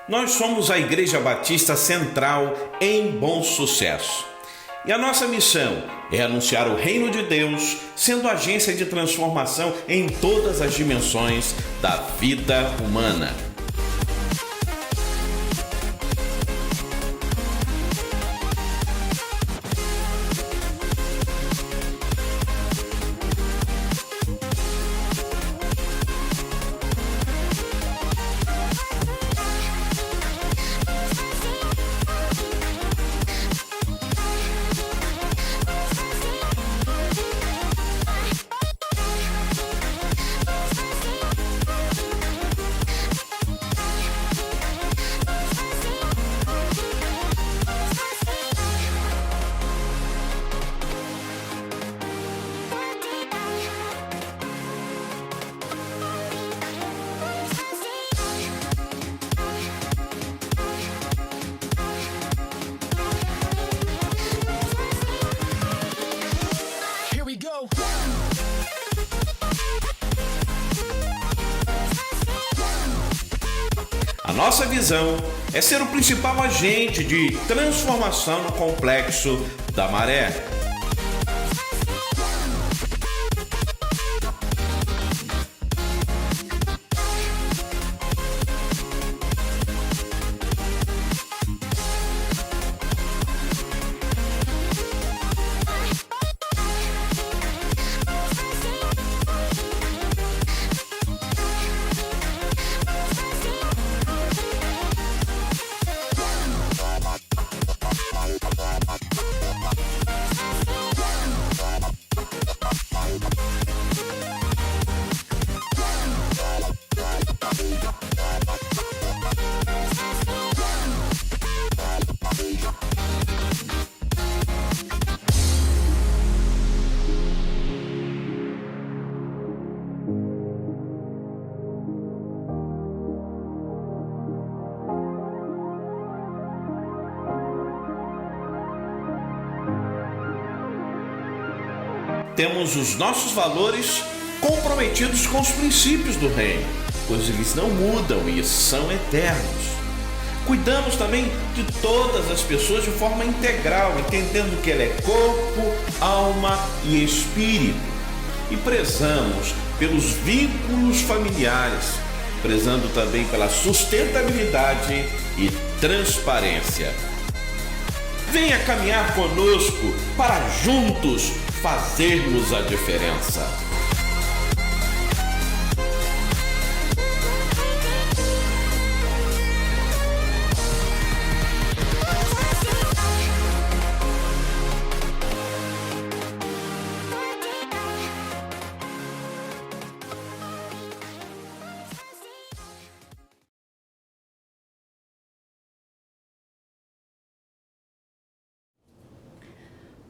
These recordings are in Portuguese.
Nós somos a Igreja Batista Central em Bom Sucesso. E a nossa missão é anunciar o reino de Deus, sendo agência de transformação em todas as dimensões da vida humana. A nossa visão é ser o principal agente de transformação no complexo da Maré. Temos os nossos valores comprometidos com os princípios do reino, pois eles não mudam e são eternos. Cuidamos também de todas as pessoas de forma integral, entendendo que ela é corpo, alma e espírito. E prezamos pelos vínculos familiares, prezando também pela sustentabilidade e transparência. Venha caminhar conosco para juntos fazermos a diferença.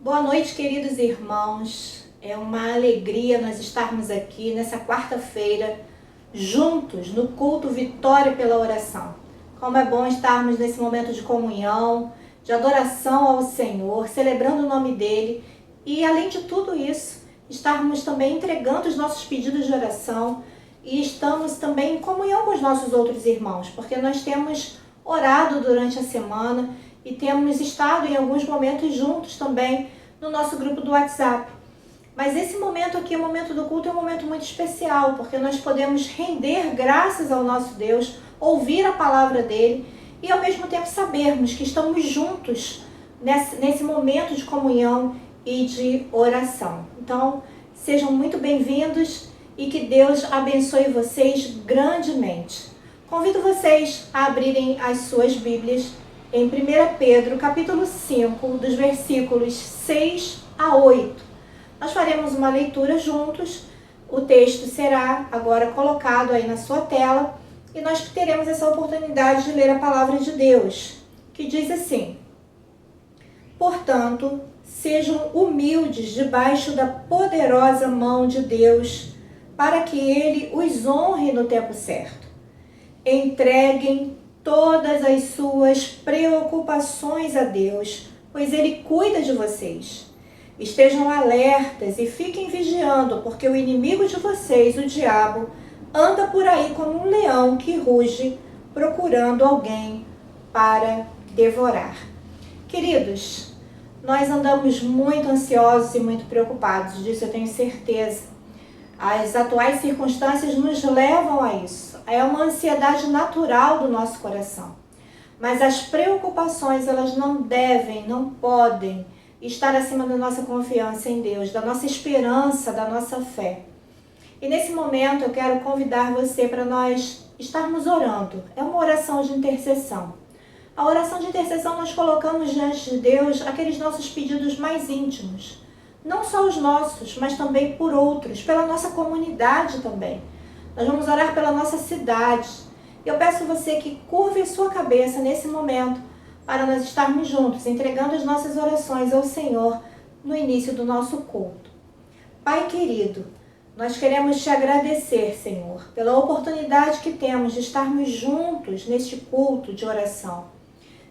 Boa noite, queridos irmãos. É uma alegria nós estarmos aqui nessa quarta-feira, juntos no culto Vitória pela Oração. Como é bom estarmos nesse momento de comunhão, de adoração ao Senhor, celebrando o nome dEle e, além de tudo isso, estarmos também entregando os nossos pedidos de oração e estamos também em comunhão com os nossos outros irmãos, porque nós temos orado durante a semana e temos estado em alguns momentos juntos também no nosso grupo do WhatsApp. Mas esse momento aqui, o momento do culto, é um momento muito especial, porque nós podemos render graças ao nosso Deus, ouvir a palavra dele e ao mesmo tempo sabermos que estamos juntos nesse momento de comunhão e de oração. Então, sejam muito bem-vindos e que Deus abençoe vocês grandemente. Convido vocês a abrirem as suas Bíblias em 1 Pedro, capítulo 5, dos versículos 6 a 8. Nós faremos uma leitura juntos, o texto será agora colocado aí na sua tela e nós teremos essa oportunidade de ler a palavra de Deus, que diz assim: Portanto, sejam humildes debaixo da poderosa mão de Deus, para que Ele os honre no tempo certo. Entreguem todas as suas preocupações a Deus, pois Ele cuida de vocês. Estejam alertas e fiquem vigiando, porque o inimigo de vocês, o diabo, anda por aí como um leão que ruge, procurando alguém para devorar. Queridos, nós andamos muito ansiosos e muito preocupados, disso eu tenho certeza. As atuais circunstâncias nos levam a isso. É uma ansiedade natural do nosso coração. Mas as preocupações, elas não devem, não podem estar acima da nossa confiança em Deus, da nossa esperança, da nossa fé. E nesse momento eu quero convidar você para nós estarmos orando. É uma oração de intercessão. A oração de intercessão nós colocamos diante de Deus aqueles nossos pedidos mais íntimos. Não só os nossos, mas também por outros, pela nossa comunidade também. Nós vamos orar pela nossa cidade. Eu peço a você que curve a sua cabeça nesse momento para nós estarmos juntos, entregando as nossas orações ao Senhor no início do nosso culto. Pai querido, nós queremos te agradecer, Senhor, pela oportunidade que temos de estarmos juntos neste culto de oração.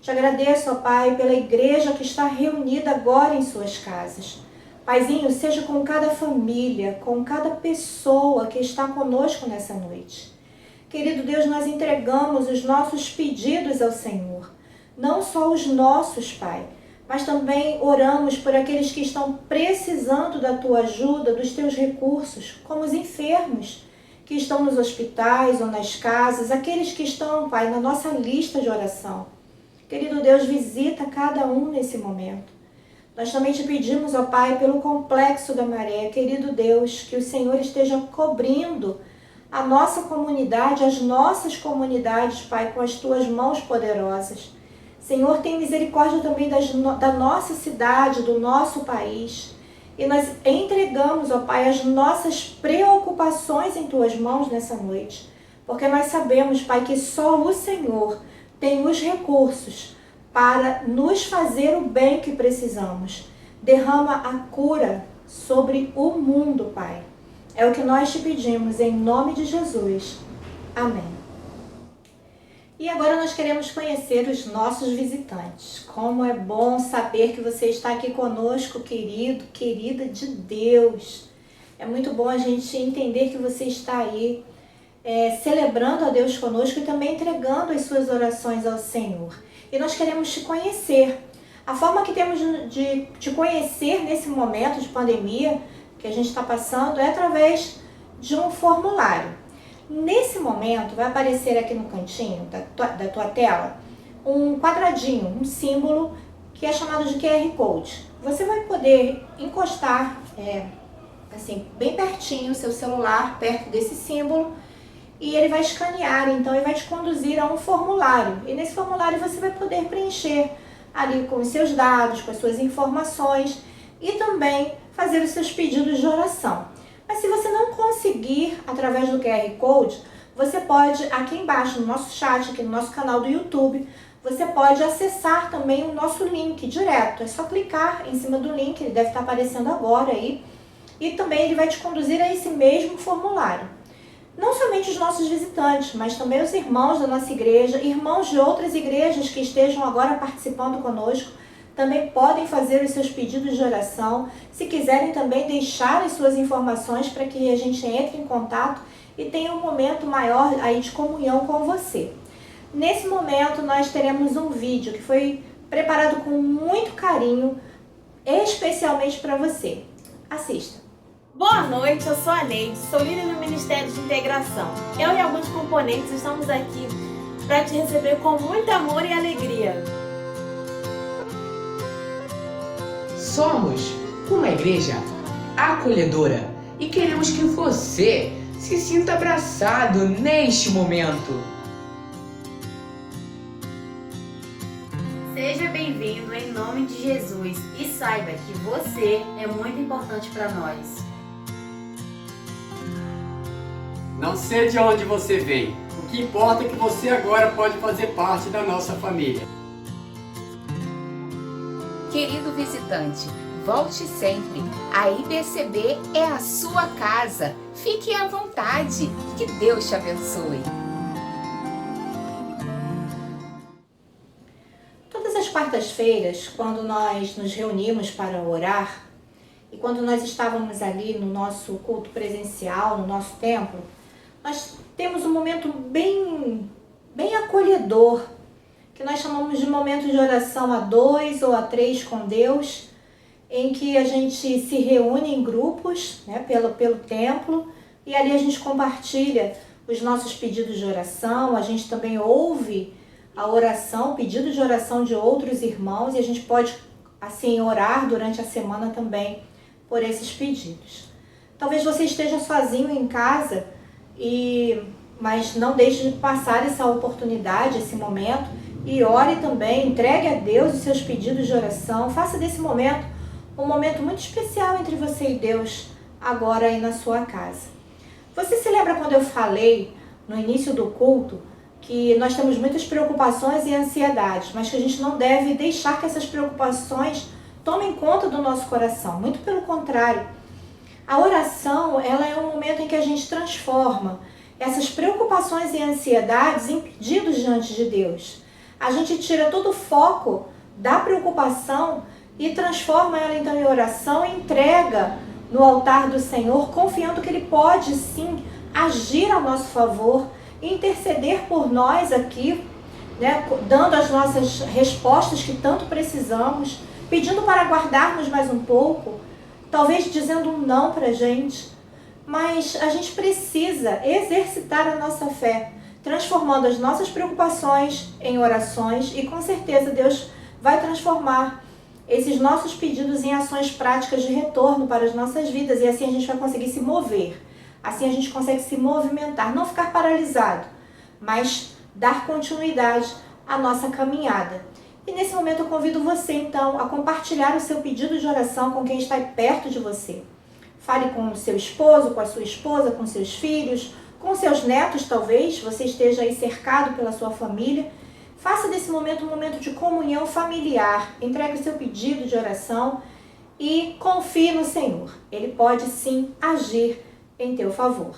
Te agradeço, ó Pai, pela igreja que está reunida agora em suas casas. Paizinho, seja com cada família, com cada pessoa que está conosco nessa noite. Querido Deus, nós entregamos os nossos pedidos ao Senhor. Não só os nossos, Pai, mas também oramos por aqueles que estão precisando da Tua ajuda, dos Teus recursos, como os enfermos que estão nos hospitais ou nas casas, aqueles que estão, Pai, na nossa lista de oração. Querido Deus, visita cada um nesse momento. Nós também te pedimos, ó Pai, pelo Complexo da Maré, querido Deus, que o Senhor esteja cobrindo a nossa comunidade, as nossas comunidades, Pai, com as Tuas mãos poderosas. Senhor, tem misericórdia também da nossa cidade, do nosso país. E nós entregamos, ó Pai, as nossas preocupações em Tuas mãos nessa noite. Porque nós sabemos, Pai, que só o Senhor tem os recursos para nos fazer o bem que precisamos. Derrama a cura sobre o mundo, Pai. É o que nós te pedimos em nome de Jesus. Amém. E agora nós queremos conhecer os nossos visitantes. Como é bom saber que você está aqui conosco, querido, querida de Deus. É muito bom a gente entender que você está aí celebrando a Deus conosco e também entregando as suas orações ao Senhor. E nós queremos te conhecer. A forma que temos de te conhecer nesse momento de pandemia que a gente está passando é através de um formulário. Nesse momento vai aparecer aqui no cantinho da tua tela um quadradinho, um símbolo que é chamado de QR Code. Você vai poder encostar assim, bem pertinho o seu celular, perto desse símbolo, e ele vai escanear, então ele vai te conduzir a um formulário. E nesse formulário você vai poder preencher ali com os seus dados, com as suas informações e também fazer os seus pedidos de oração. Mas se você não conseguir através do QR Code, você pode, aqui embaixo no nosso chat, aqui no nosso canal do YouTube, você pode acessar também o nosso link direto. É só clicar em cima do link, ele deve estar aparecendo agora aí, e também ele vai te conduzir a esse mesmo formulário. Não somente os nossos visitantes, mas também os irmãos da nossa igreja, irmãos de outras igrejas que estejam agora participando conosco, também podem fazer os seus pedidos de oração. Se quiserem também deixar as suas informações para que a gente entre em contato e tenha um momento maior aí de comunhão com você. Nesse momento nós teremos um vídeo que foi preparado com muito carinho, especialmente para você. Assista. Boa noite, eu sou a Neide, sou líder no Ministério de Integração. Eu e alguns componentes estamos aqui para te receber com muito amor e alegria. Somos uma igreja acolhedora e queremos que você se sinta abraçado neste momento. Seja bem-vindo em nome de Jesus e saiba que você é muito importante para nós. Não sei de onde você vem, o que importa é que você agora pode fazer parte da nossa família. Querido visitante, volte sempre. A IBCB é a sua casa. Fique à vontade. Que Deus te abençoe. Todas as quartas-feiras, quando nós nos reunimos para orar, e quando nós estávamos ali no nosso culto presencial, no nosso templo, nós temos um momento bem bem acolhedor, que nós chamamos de momento de oração a 2 ou a 3 com Deus, em que a gente se reúne em grupos, né, pelo templo, e ali a gente compartilha os nossos pedidos de oração, a gente também ouve a oração, o pedido de oração de outros irmãos, e a gente pode, assim, orar durante a semana também por esses pedidos. Talvez você esteja sozinho em casa, mas não deixe de passar essa oportunidade, esse momento, e ore também, entregue a Deus os seus pedidos de oração, faça desse momento um momento muito especial entre você e Deus, agora aí na sua casa. Você se lembra quando eu falei no início do culto que nós temos muitas preocupações e ansiedades, mas que a gente não deve deixar que essas preocupações tomem conta do nosso coração? Muito pelo contrário. A oração, ela é um momento em que a gente transforma essas preocupações e ansiedades em pedidos diante de Deus. A gente tira todo o foco da preocupação e transforma ela então em oração e entrega no altar do Senhor, confiando que Ele pode sim agir a nosso favor e interceder por nós aqui, né, dando as nossas respostas que tanto precisamos, pedindo para aguardarmos mais um pouco, talvez dizendo um não para a gente, mas a gente precisa exercitar a nossa fé, transformando as nossas preocupações em orações, e com certeza Deus vai transformar esses nossos pedidos em ações práticas de retorno para as nossas vidas, e assim a gente vai conseguir se mover, assim a gente consegue se movimentar, não ficar paralisado, mas dar continuidade à nossa caminhada. E nesse momento eu convido você então a compartilhar o seu pedido de oração com quem está perto de você. Fale com o seu esposo, com a sua esposa, com seus filhos, com seus netos talvez, você esteja aí cercado pela sua família. Faça desse momento um momento de comunhão familiar, entregue o seu pedido de oração e confie no Senhor. Ele pode sim agir em teu favor.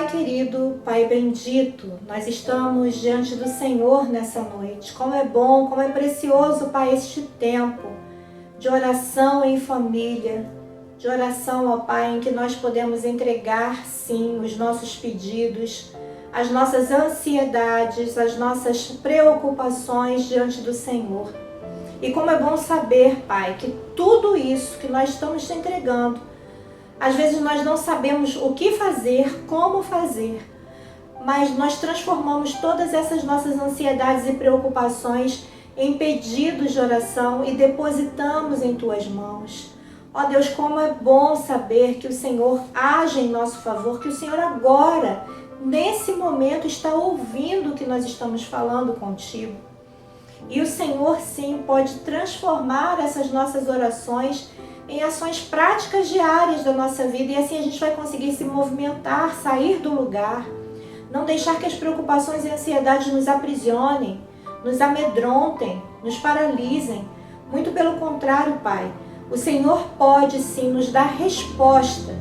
Pai querido, Pai bendito, nós estamos diante do Senhor nessa noite. Como é bom, como é precioso, Pai, este tempo de oração em família, de oração, ó Pai, em que nós podemos entregar, sim, os nossos pedidos, as nossas ansiedades, as nossas preocupações diante do Senhor. E como é bom saber, Pai, que tudo isso que nós estamos te entregando, às vezes nós não sabemos o que fazer, como fazer, mas nós transformamos todas essas nossas ansiedades e preocupações em pedidos de oração e depositamos em Tuas mãos. Ó Deus, como é bom saber que o Senhor age em nosso favor, que o Senhor agora, nesse momento, está ouvindo o que nós estamos falando contigo. E o Senhor, sim, pode transformar essas nossas orações em ações práticas diárias da nossa vida, e assim a gente vai conseguir se movimentar, sair do lugar, não deixar que as preocupações e ansiedades nos aprisionem, nos amedrontem, nos paralisem. Muito pelo contrário, Pai, o Senhor pode sim nos dar resposta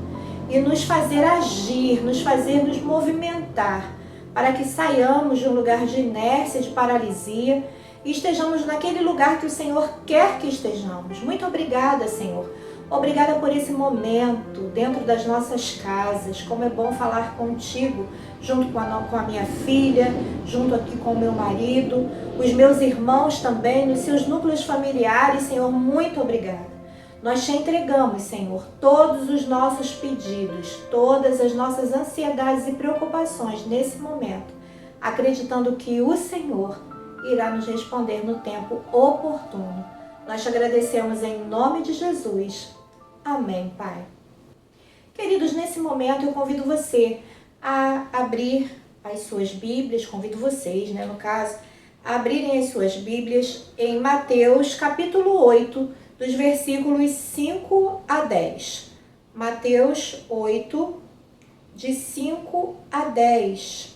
e nos fazer agir, nos fazer nos movimentar, para que saiamos de um lugar de inércia, de paralisia, e estejamos naquele lugar que o Senhor quer que estejamos. Muito obrigada, Senhor. Obrigada por esse momento dentro das nossas casas. Como é bom falar contigo, junto com a minha filha, junto aqui com o meu marido, os meus irmãos também, nos seus núcleos familiares. Senhor, muito obrigada. Nós te entregamos, Senhor, todos os nossos pedidos, todas as nossas ansiedades e preocupações nesse momento, acreditando que o Senhor irá nos responder no tempo oportuno. Nós te agradecemos em nome de Jesus. Amém, Pai. Queridos, nesse momento eu convido você a abrir as suas Bíblias, convido vocês, no caso, a abrirem as suas Bíblias em Mateus capítulo 8, dos versículos 5 a 10. Mateus 8, de 5 a 10.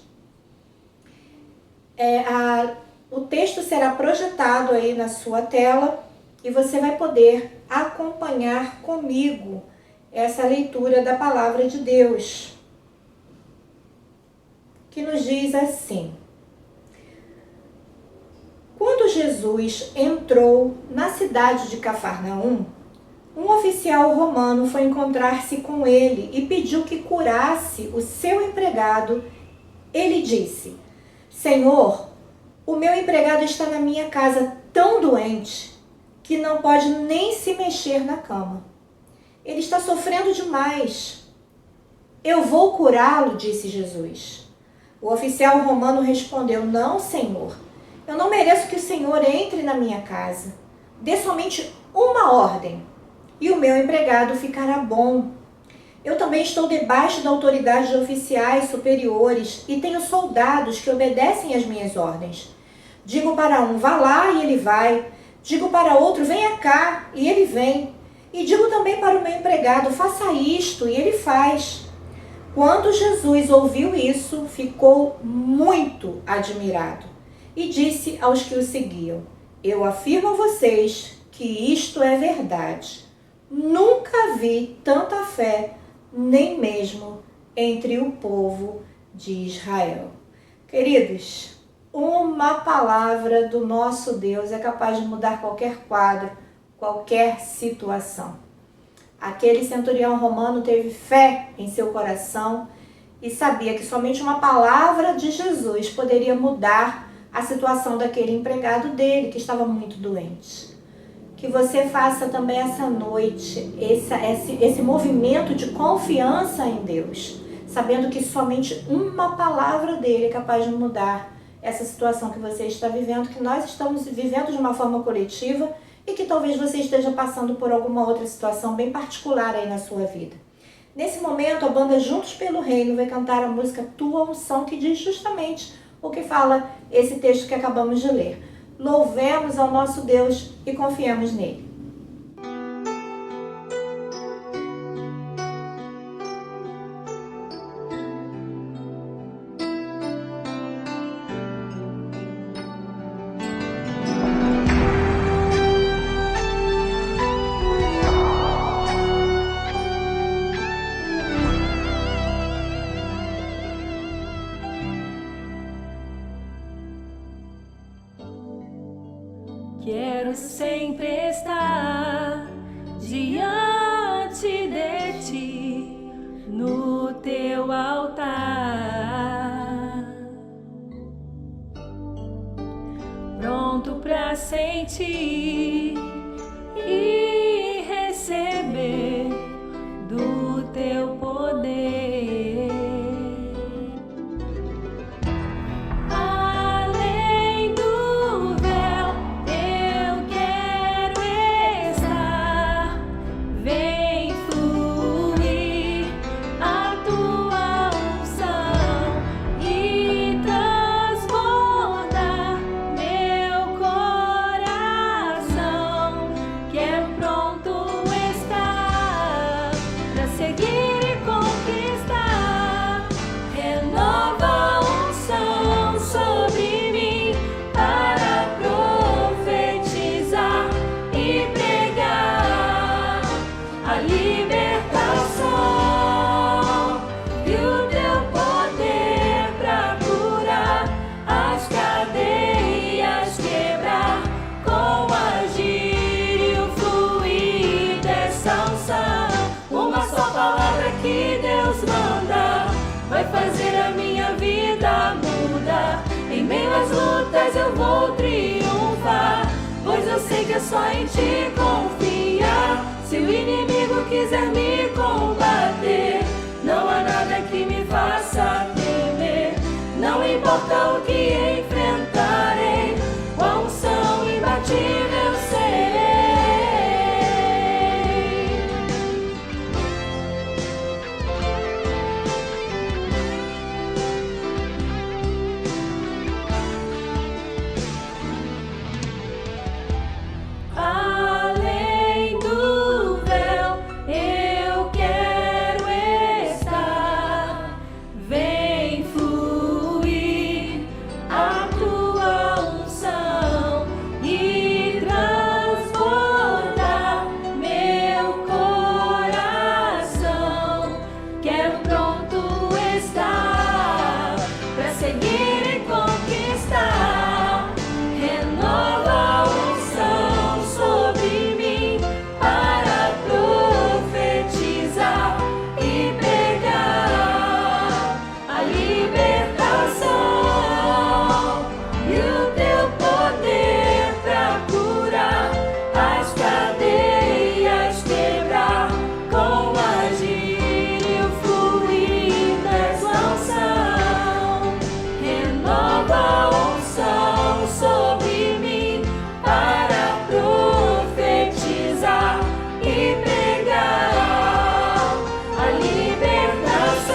O texto será projetado aí na sua tela e você vai poder acompanhar comigo essa leitura da palavra de Deus, que nos diz assim: Quando Jesus entrou na cidade de Cafarnaum, um oficial romano foi encontrar-se com ele e pediu que curasse o seu empregado. Ele disse: Senhor, o meu empregado está na minha casa tão doente que não pode nem se mexer na cama. Ele está sofrendo demais. Eu vou curá-lo, disse Jesus. O oficial romano respondeu: Não, Senhor. Eu não mereço que o Senhor entre na minha casa. Dê somente uma ordem e o meu empregado ficará bom. Eu também estou debaixo da autoridade de oficiais superiores e tenho soldados que obedecem às minhas ordens. Digo para um, vá lá, e ele vai. Digo para outro, venha cá, e ele vem. E digo também para o meu empregado, faça isto, e ele faz. Quando Jesus ouviu isso, ficou muito admirado e disse aos que o seguiam: Eu afirmo a vocês que isto é verdade. Nunca vi tanta fé, nem mesmo entre o povo de Israel. Queridos, uma palavra do nosso Deus é capaz de mudar qualquer quadro, qualquer situação. Aquele centurião romano teve fé em seu coração e sabia que somente uma palavra de Jesus poderia mudar a situação daquele empregado dele, que estava muito doente. Que você faça também essa noite esse movimento de confiança em Deus, sabendo que somente uma palavra dele é capaz de mudar essa situação que você está vivendo, que nós estamos vivendo de uma forma coletiva e que talvez você esteja passando por alguma outra situação bem particular aí na sua vida. Nesse momento, a banda Juntos pelo Reino vai cantar a música Tua Unção, que diz justamente o que fala esse texto que acabamos de ler. Louvemos ao nosso Deus e confiemos nele. Quero sempre estar diante de ti, no teu altar, pronto para sentir e receber do teu poder. Além do véu, eu quero estar. Vem fluir a tua unção e transbordar meu coração. Quero pronto estar pra seguir e conquistar. Renova a unção sobre mim para profetizar e pregar a libertação e o teu poder pra curar as cadeias, quebrar com o agir e o fluir dessa unção. Uma só palavra que Deus manda vai fazer a minha vida mudar. Em meio às lutas eu vou triunfar, pois eu sei que é só em ti confiar. Se o inimigo quiser me combater, não há nada que me faça temer. Não importa o que enfrentarei, com a unção imbatível serei. Além do véu, eu quero estar. Vem fluir a tua unção e transbordar meu coração. Quero pronto estar pra seguir e conquistar. Renova a unção sobre mim para profetizar e pregar a libertação e o teu poder pra curar as cadeias, quebrar com o agir e o fluir dessa unção. Renova a unção sobre mim para profetizar e pregar a libertação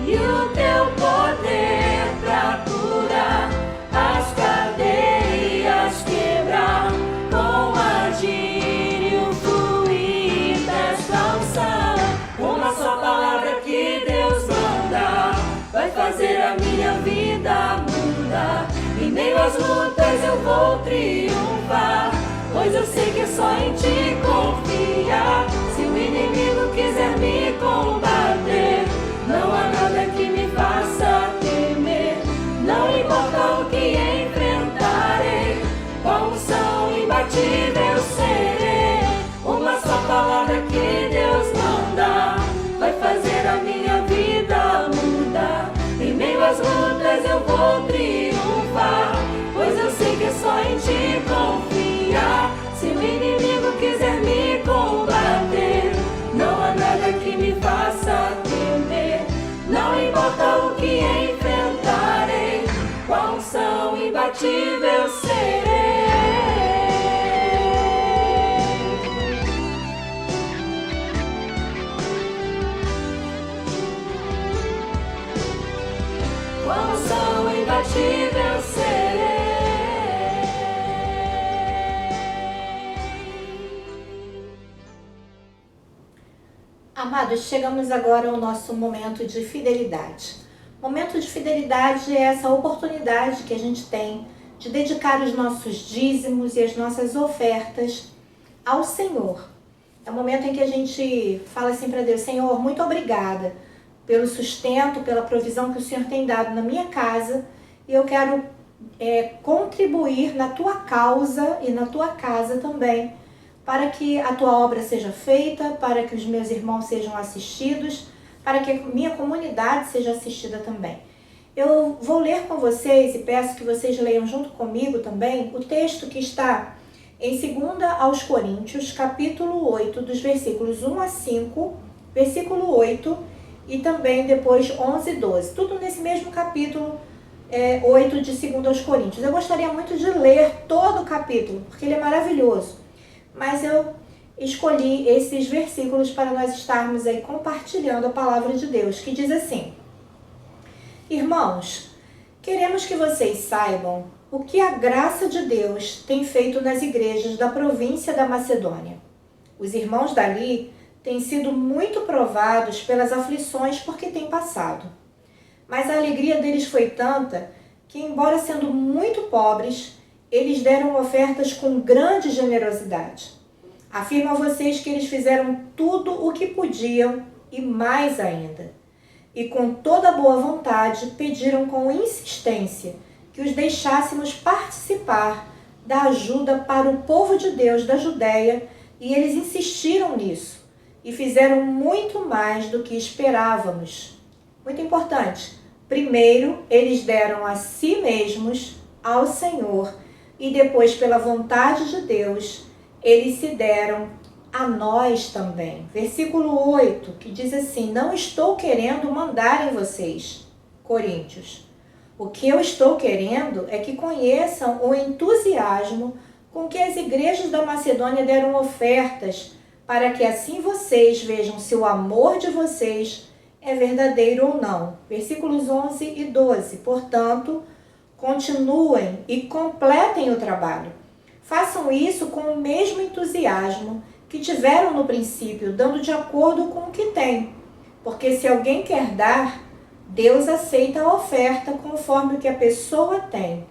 e o teu poder pra curar as cadeias, quebrar com o agir e o fluir dessa unção. Uma só palavra que Deus manda vai fazer a minha vida mudar. Em meio às lutas eu vou triunfar, pois eu sei que é só em ti confiar. Se o inimigo quiser me combater, não há nada que me faça temer. Não importa o que enfrentarei, com a unção imbatível serei. Uma só palavra que Deus manda vai fazer a minha vida mudar. Em meio às lutas eu vou triunfar, pois eu sei que é só em ti confiar. Se o inimigo quiser me combater, não há nada que me faça temer. Não importa o que enfrentarei, com a unção imbatível serei. Com a unção imbatível serei. Amados, chegamos agora ao nosso momento de fidelidade. Momento de fidelidade é essa oportunidade que a gente tem de dedicar os nossos dízimos e as nossas ofertas ao Senhor. É o momento em que a gente fala assim para Deus: Senhor, muito obrigada pelo sustento, pela provisão que o Senhor tem dado na minha casa, e eu quero contribuir na tua causa e na tua casa também, para que a tua obra seja feita, para que os meus irmãos sejam assistidos, para que a minha comunidade seja assistida também. Eu vou ler com vocês e peço que vocês leiam junto comigo também o texto que está em 2 aos Coríntios, capítulo 8, dos versículos 1 a 5, versículo 8 e também depois 11 e 12. Tudo nesse mesmo capítulo 8 de 2 aos Coríntios. Eu gostaria muito de ler todo o capítulo, porque ele é maravilhoso. Mas eu escolhi esses versículos para nós estarmos aí compartilhando a palavra de Deus, que diz assim: Irmãos, queremos que vocês saibam o que a graça de Deus tem feito nas igrejas da província da Macedônia. Os irmãos dali têm sido muito provados pelas aflições porque têm passado. Mas a alegria deles foi tanta que, embora sendo muito pobres, eles deram ofertas com grande generosidade. Afirmo a vocês que eles fizeram tudo o que podiam e mais ainda. E com toda boa vontade pediram com insistência que os deixássemos participar da ajuda para o povo de Deus da Judéia, e eles insistiram nisso e fizeram muito mais do que esperávamos. Muito importante. Primeiro, eles deram a si mesmos ao Senhor e depois, pela vontade de Deus, eles se deram a nós também. Versículo 8, que diz assim: Não estou querendo mandar em vocês, Coríntios. O que eu estou querendo é que conheçam o entusiasmo com que as igrejas da Macedônia deram ofertas, para que assim vocês vejam se o amor de vocês é verdadeiro ou não. Versículos 11 e 12. Portanto, continuem e completem o trabalho. Façam isso com o mesmo entusiasmo que tiveram no princípio, dando de acordo com o que têm. Porque se alguém quer dar, Deus aceita a oferta conforme o que a pessoa tem.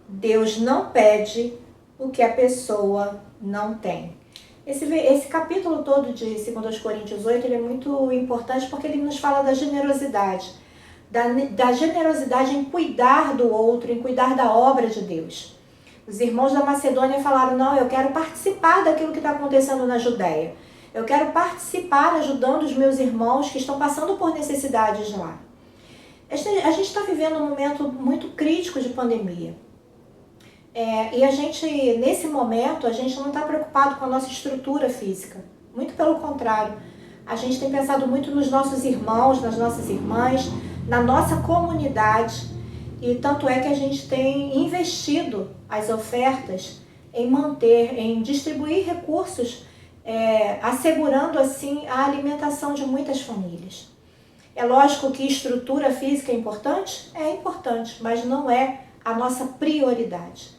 Deus não pede o que a pessoa não tem. Esse capítulo todo de 2 Coríntios 8 ele é muito importante porque ele nos fala da generosidade. Da generosidade em cuidar do outro, em cuidar da obra de Deus. Os irmãos da Macedônia falaram: não, eu quero participar daquilo que está acontecendo na Judéia. Eu quero participar ajudando os meus irmãos que estão passando por necessidades lá. A gente está vivendo um momento muito crítico de pandemia. E a gente, nesse momento, a gente não está preocupado com a nossa estrutura física. Muito pelo contrário. A gente tem pensado muito nos nossos irmãos, nas nossas irmãs, na nossa comunidade. E tanto é que a gente tem investido as ofertas em manter, em distribuir recursos, assegurando assim a alimentação de muitas famílias. É lógico que estrutura física é importante? É importante, mas não é a nossa prioridade.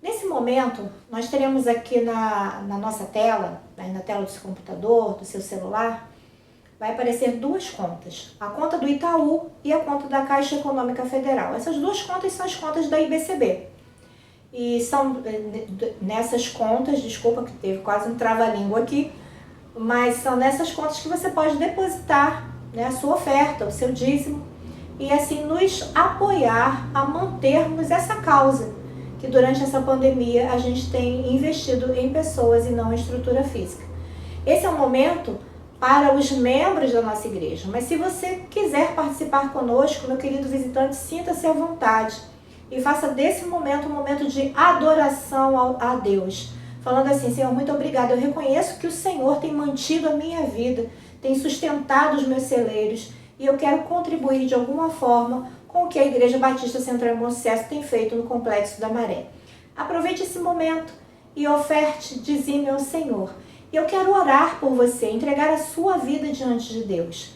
Nesse momento, nós teremos aqui na nossa tela, na tela do seu computador, do seu celular, vai aparecer duas contas. A conta do Itaú e a conta da Caixa Econômica Federal. Essas duas contas são as contas da IBCB. E são nessas contas, desculpa que teve quase um trava-língua aqui, mas são nessas contas que você pode depositar, né, a sua oferta, o seu dízimo, e assim nos apoiar a mantermos essa causa, que durante essa pandemia a gente tem investido em pessoas e não em estrutura física. Esse é um momento para os membros da nossa igreja, mas se você quiser participar conosco, meu querido visitante, sinta-se à vontade e faça desse momento um momento de adoração a Deus, falando assim: Senhor, muito obrigado, eu reconheço que o Senhor tem mantido a minha vida, tem sustentado os meus celeiros, e eu quero contribuir de alguma forma com o que a Igreja Batista Central Bom Sucesso tem feito no Complexo da Maré. Aproveite esse momento e oferte, dizime ao Senhor. E eu quero orar por você, entregar a sua vida diante de Deus.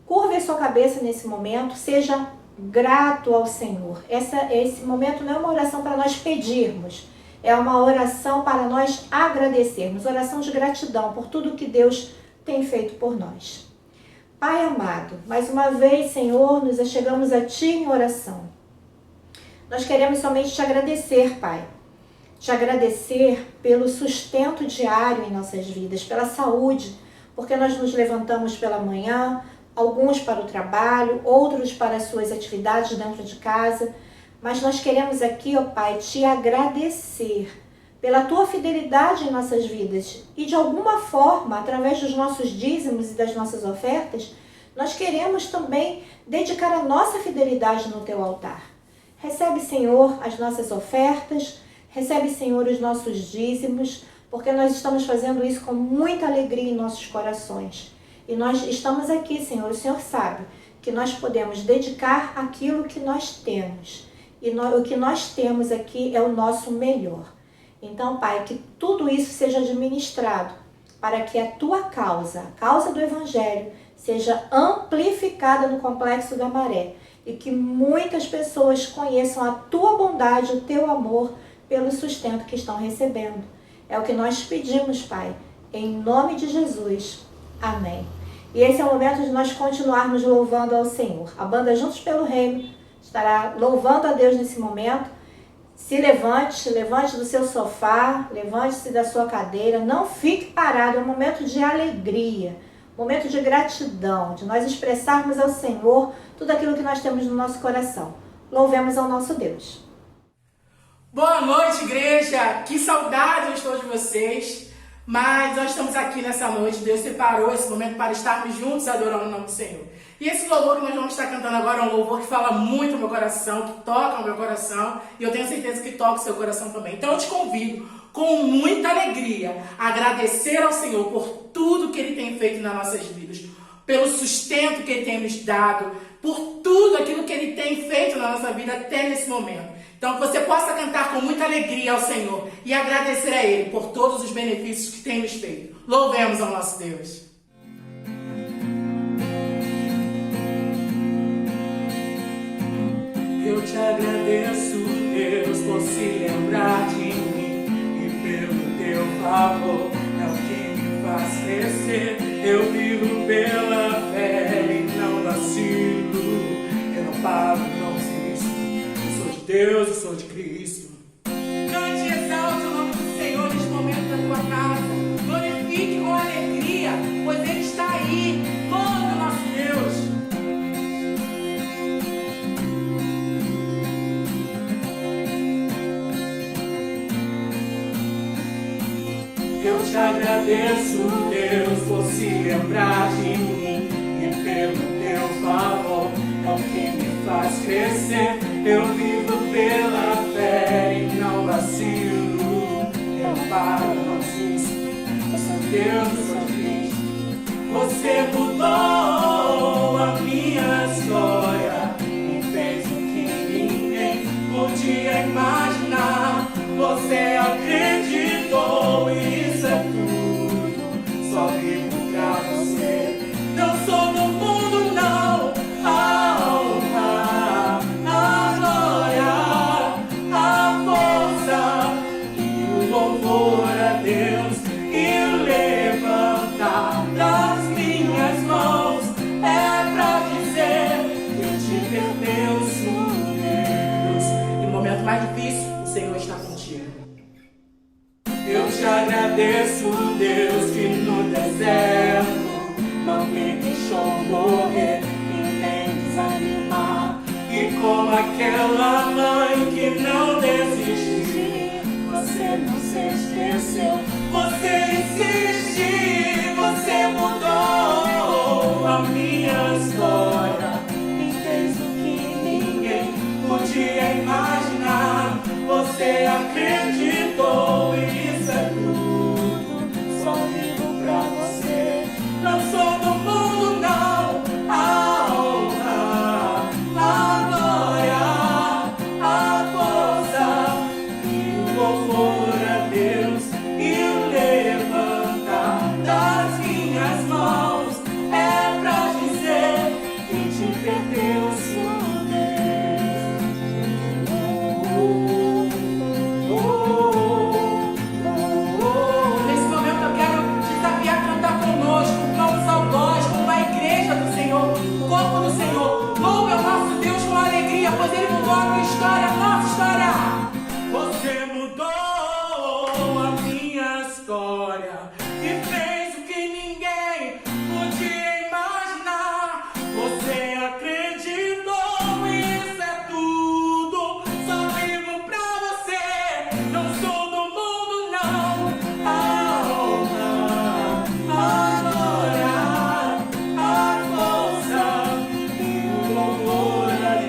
Curve a sua cabeça nesse momento, seja grato ao Senhor. Esse momento não é uma oração para nós pedirmos, é uma oração para nós agradecermos, oração de gratidão por tudo que Deus tem feito por nós. Pai amado, mais uma vez, Senhor, nos achegamos a Ti em oração. Nós queremos somente Te agradecer, Pai. Te agradecer pelo sustento diário em nossas vidas, pela saúde, porque nós nos levantamos pela manhã, alguns para o trabalho, outros para as suas atividades dentro de casa, mas nós queremos aqui, ó Pai, te agradecer pela tua fidelidade em nossas vidas e de alguma forma, através dos nossos dízimos e das nossas ofertas, nós queremos também dedicar a nossa fidelidade no teu altar. Recebe, Senhor, as nossas ofertas, recebe, Senhor, os nossos dízimos, porque nós estamos fazendo isso com muita alegria em nossos corações. E nós estamos aqui, Senhor, o Senhor sabe que nós podemos dedicar aquilo que nós temos. E o que nós temos aqui é o nosso melhor. Então, Pai, que tudo isso seja administrado para que a tua causa, a causa do Evangelho, seja amplificada no Complexo da Maré e que muitas pessoas conheçam a tua bondade, o teu amor pelo sustento que estão recebendo. É o que nós pedimos, Pai, em nome de Jesus. Amém. E esse é o momento de nós continuarmos louvando ao Senhor. A banda Juntos pelo Reino estará louvando a Deus nesse momento. Se levante do seu sofá, levante-se da sua cadeira, não fique parado, é um momento de alegria, momento de gratidão, de nós expressarmos ao Senhor tudo aquilo que nós temos no nosso coração. Louvemos ao nosso Deus. Boa noite, igreja! Que saudade eu estou de vocês, mas nós estamos aqui nessa noite, Deus separou esse momento para estarmos juntos adorando o nome do Senhor. E esse louvor que nós vamos estar cantando agora é um louvor que fala muito ao meu coração, que toca o meu coração, e eu tenho certeza que toca o seu coração também. Então eu te convido, com muita alegria, a agradecer ao Senhor por tudo que Ele tem feito nas nossas vidas, pelo sustento que Ele tem nos dado, por tudo aquilo que Ele tem feito na nossa vida até nesse momento. Então que você possa cantar com muita alegria ao Senhor e agradecer a Ele por todos os benefícios que tem nos feito. Louvemos ao nosso Deus. Eu te agradeço, Deus, por se lembrar de mim e pelo teu favor é o que me faz crescer. Eu vivo pela fé e não vacilo, eu não paro, não desisto. Eu sou de Deus, eu sou de Cristo. Cante e exalte o nome do Senhor neste momento da tua casa. Glorifique com alegria, pois Ele está aí. Louve o nosso Deus. Eu te agradeço, Deus, por se lembrar de mim e pelo teu favor é o que me faz crescer. Eu vivo pela fé e não vacilo, eu não paro, não desisto. Eu sou de Deus, eu sou de Cristo. Você mudou a minha história e fez o que ninguém podia imaginar. Você acreditou e isso é tudo, só vivo pra você. Não sou do mundo, não. A honra, a glória, a força e o louvor a Deus e levantar das minhas mãos é pra dizer que eu te pertenço, Deus. E no momento mais difícil, o Senhor está contigo. Eu te agradeço, Deus, que no deserto não me deixou morrer e nem desanimar. E como aquela mãe que não desistiu, você não se esqueceu. Você insiste, você mudou a minha história e fez o que ninguém podia imaginar. Você acreditou e isso é tudo, só vivo pra você. Não sou do mundo, não. A honra, a glória, a força e o louvor a Deus e levantar das minhas mãos é pra dizer que te pertenço, Deus.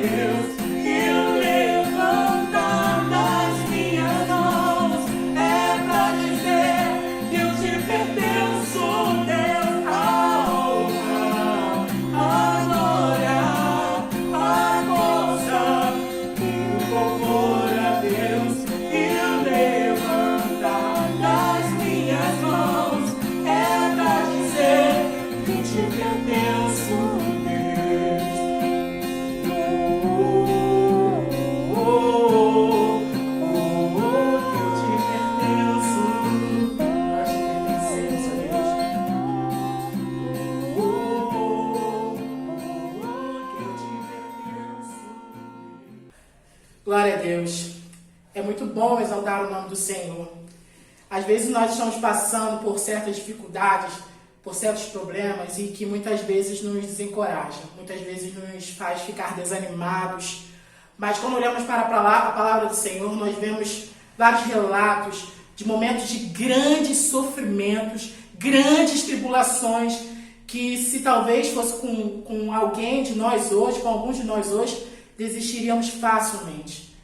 Deus, e o levantar das minhas mãos é pra dizer que eu te pertenço, Deus. A honra, a glória, a força e o louvor a Deus, e o levantar das minhas mãos é pra dizer que te pertenço, Deus. Que eu te pertenço, nós te pertencemos, ó Deus. Que eu te pertenço. Glória a Deus. É muito bom exaltar o nome do Senhor. Às vezes nós estamos passando por certas dificuldades, por certos problemas e que muitas vezes nos desencoraja, muitas vezes nos faz ficar desanimados. Mas quando olhamos para a palavra do Senhor, nós vemos vários relatos de momentos de grandes sofrimentos, grandes tribulações, que se talvez fosse com alguém de nós hoje, com alguns de nós hoje, desistiríamos facilmente.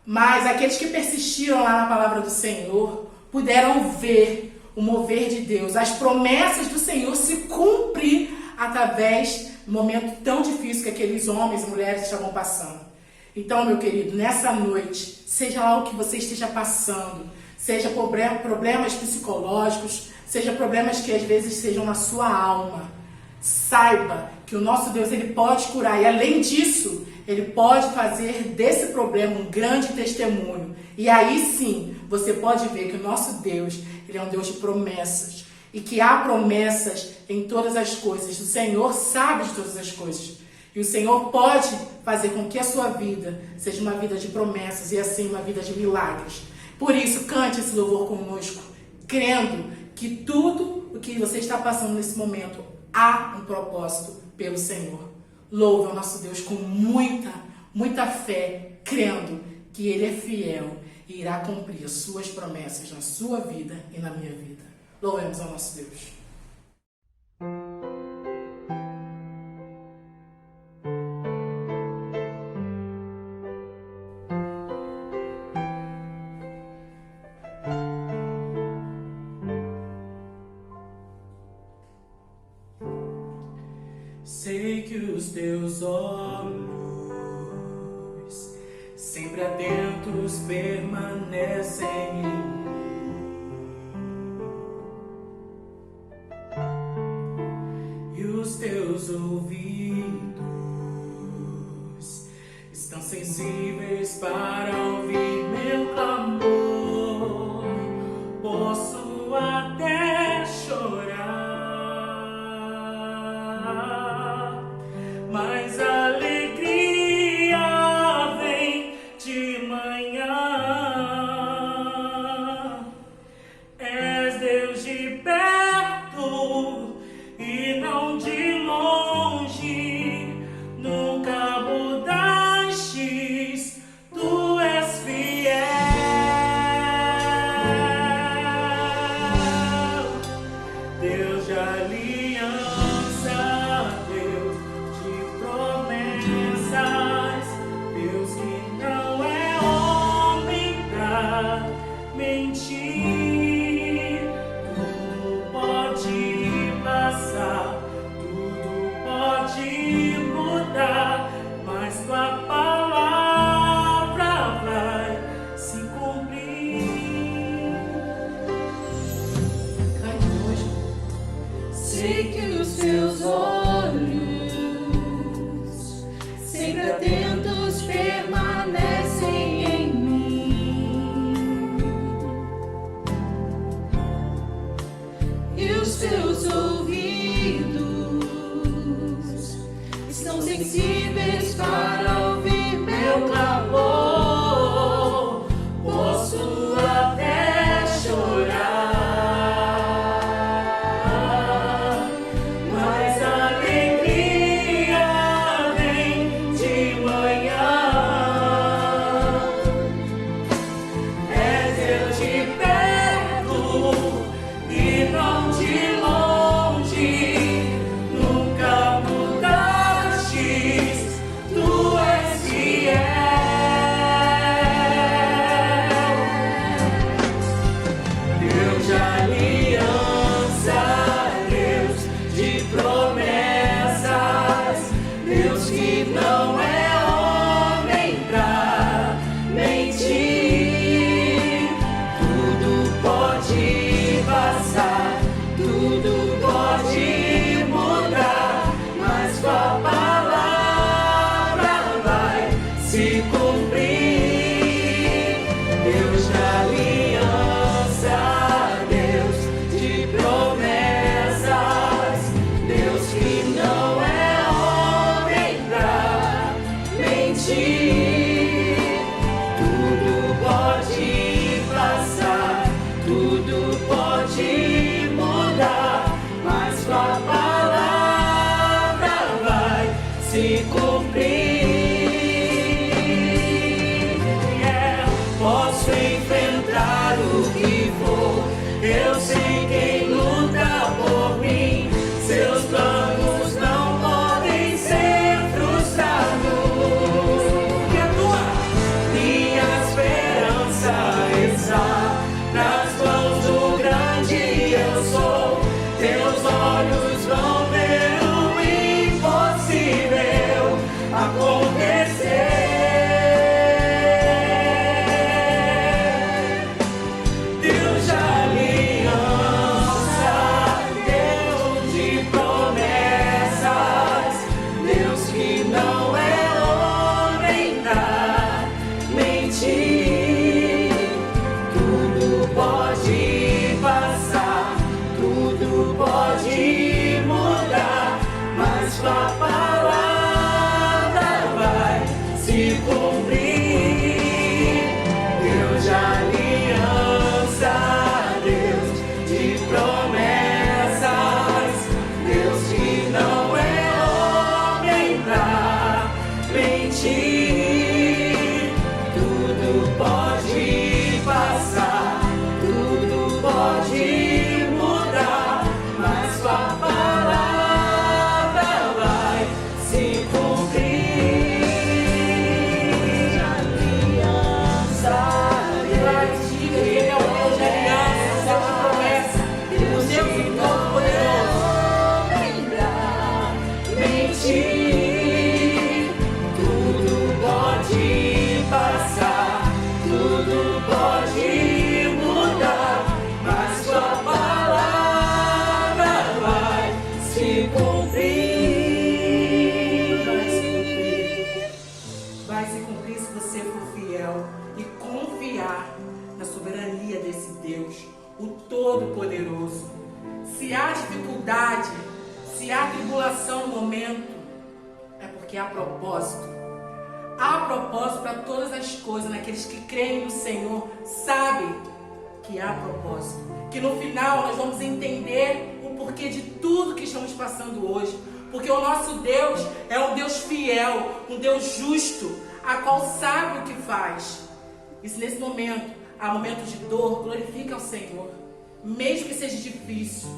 Mas aqueles que persistiram lá na palavra do Senhor puderam ver o mover de Deus, as promessas do Senhor se cumprir através do momento tão difícil que aqueles homens e mulheres estavam passando. Então, meu querido, nessa noite, seja lá o que você esteja passando, seja problemas psicológicos, seja problemas que às vezes sejam na sua alma, saiba que o nosso Deus, ele pode curar, e além disso, ele pode fazer desse problema um grande testemunho. E aí sim, você pode ver que o nosso Deus, ele é um Deus de promessas. E que há promessas em todas as coisas. O Senhor sabe de todas as coisas. E o Senhor pode fazer com que a sua vida seja uma vida de promessas e assim uma vida de milagres. Por isso, cante esse louvor conosco, crendo que tudo o que você está passando nesse momento há um propósito pelo Senhor. Louve ao nosso Deus com muita fé, crendo que Ele é fiel e irá cumprir as suas promessas na sua vida e na minha vida. Louvemos ao nosso Deus. Sei que os teus olhos sempre atentos permanecem em mim, e os teus ouvidos estão sensíveis para ouvir meu clamor. Posso até chorar, mas a alegria vem de manhã. És Deus de perto e não de longe, nunca mudastes, tu és se cumprir. Deus da aliança, Deus de promessas, Deus que não é homem pra mentir. Tudo pode passar, tudo pode mudar, mas tua palavra vai se cumprir. Posso enfrentar o que for, eu sei quem luta por mim. Seus planos não podem ser frustrados. Minha esperança está nas mãos do grande eu sou. Teus olhos vão ver o impossível acontecer. Deus de aliança, Deus de promessas, Deus que não é homem pra mentir. Tudo pode passar, tudo pode mudar, mas tua palavra vai se cumprir. Deus de aliança, Deus de promessas, Deus que não é homem pra mentir. Tudo pode passar, tudo pode mudar, mas tua palavra vai se cumprir. Aliança, Deus de aliança, Deus de todo-poderoso, mentir. Tudo pode passar, tudo pode mudar, mas tua palavra vai se cumprir. Vai se cumprir se você for fiel e confiar na soberania desse Deus, o Todo-Poderoso. Se há dificuldade, se há tribulação no momento, é porque há propósito. Há propósito para todas as coisas, naqueles que creem no Senhor, sabem que há propósito. Que no final nós vamos entender o porquê de tudo que estamos passando hoje. Porque o nosso Deus é um Deus fiel, um Deus justo, a qual sabe o que faz. E se nesse momento há momentos de dor, glorifique ao Senhor, mesmo que seja difícil,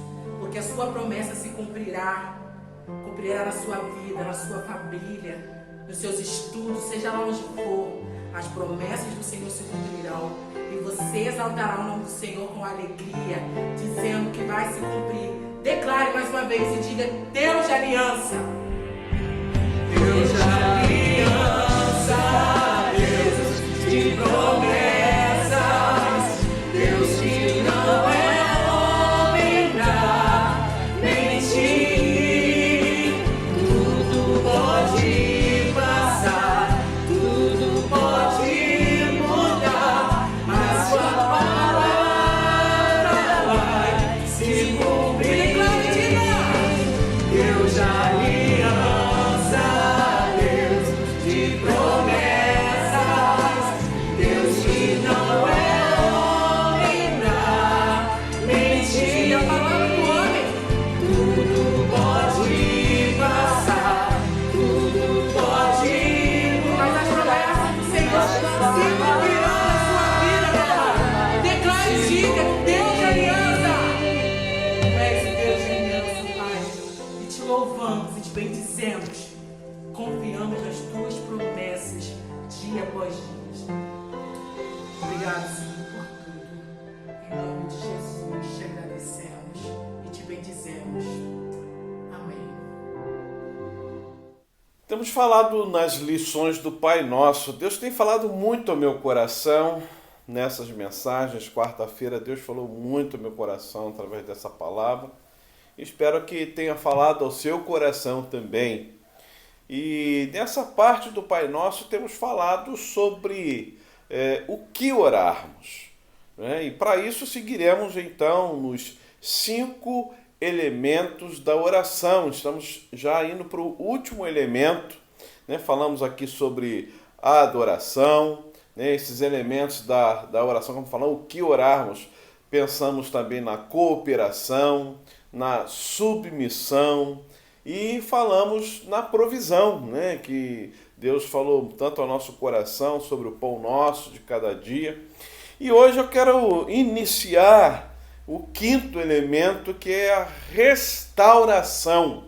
porque a sua promessa se cumprirá na sua vida, na sua família, nos seus estudos, seja lá onde for. As promessas do Senhor se cumprirão e você exaltará o nome do Senhor com alegria, dizendo que vai se cumprir. Declare mais uma vez e diga: Deus de aliança, Deus de aliança, Deus de promessas, Deus que não é homem pra mentir. Tudo pode passar, tudo pode mudar, mas sua palavra vai se cumprir. Deus de aliança, Deus de promessas, Deus que não é homem pra mentir. a palavra do homem, Tudo pode passar, tudo pode mas as promessas do Senhor se cumprirão na sua vida, meu Pai. Declare e diga: Deus de aliança. Tu és o Deus de aliança, Pai. E te louvamos e te bendizemos. Confiamos nas tuas promessas, dia após dia. Obrigado, Senhor, por tudo. Em nome de Jesus, te agradecemos e te bendizemos. Amém. Temos falado nas lições do Pai Nosso. Deus tem falado muito ao meu coração nessas mensagens. Quarta-feira Deus falou muito ao meu coração através dessa palavra. Espero que tenha falado ao seu coração também. E nessa parte do Pai Nosso temos falado sobre o que orarmos, né? E para isso seguiremos então nos 5 elementos da oração. Estamos já indo para o último elemento, né? Falamos aqui sobre a adoração, né? Esses elementos da oração, como falamos, o que orarmos. Pensamos também na cooperação, na submissão e falamos na provisão, né? Que Deus falou tanto ao nosso coração sobre o pão nosso de cada dia. E hoje eu quero iniciar o 5º elemento, que é a restauração.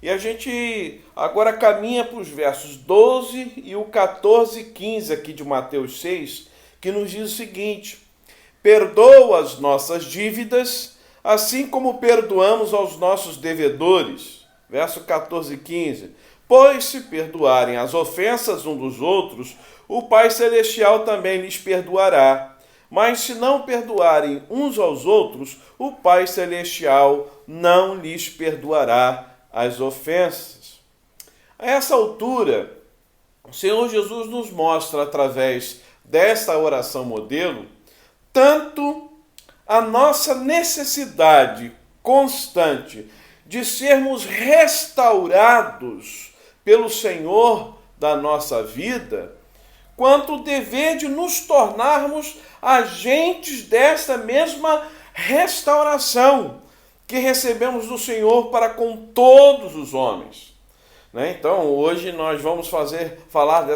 E a gente agora caminha para os versos 12 e o 14 e 15 aqui de Mateus 6, que nos diz o seguinte: perdoa as nossas dívidas, assim como perdoamos aos nossos devedores. Verso 14 e 15. Pois se perdoarem as ofensas uns dos outros, o Pai Celestial também lhes perdoará. Mas se não perdoarem uns aos outros, o Pai Celestial não lhes perdoará as ofensas. A essa altura, o Senhor Jesus nos mostra, através desta oração modelo, tanto a nossa necessidade constante de sermos restaurados pelo Senhor da nossa vida, quanto o dever de nos tornarmos agentes desta mesma restauração que recebemos do Senhor para com todos os homens. Então, hoje nós vamos falar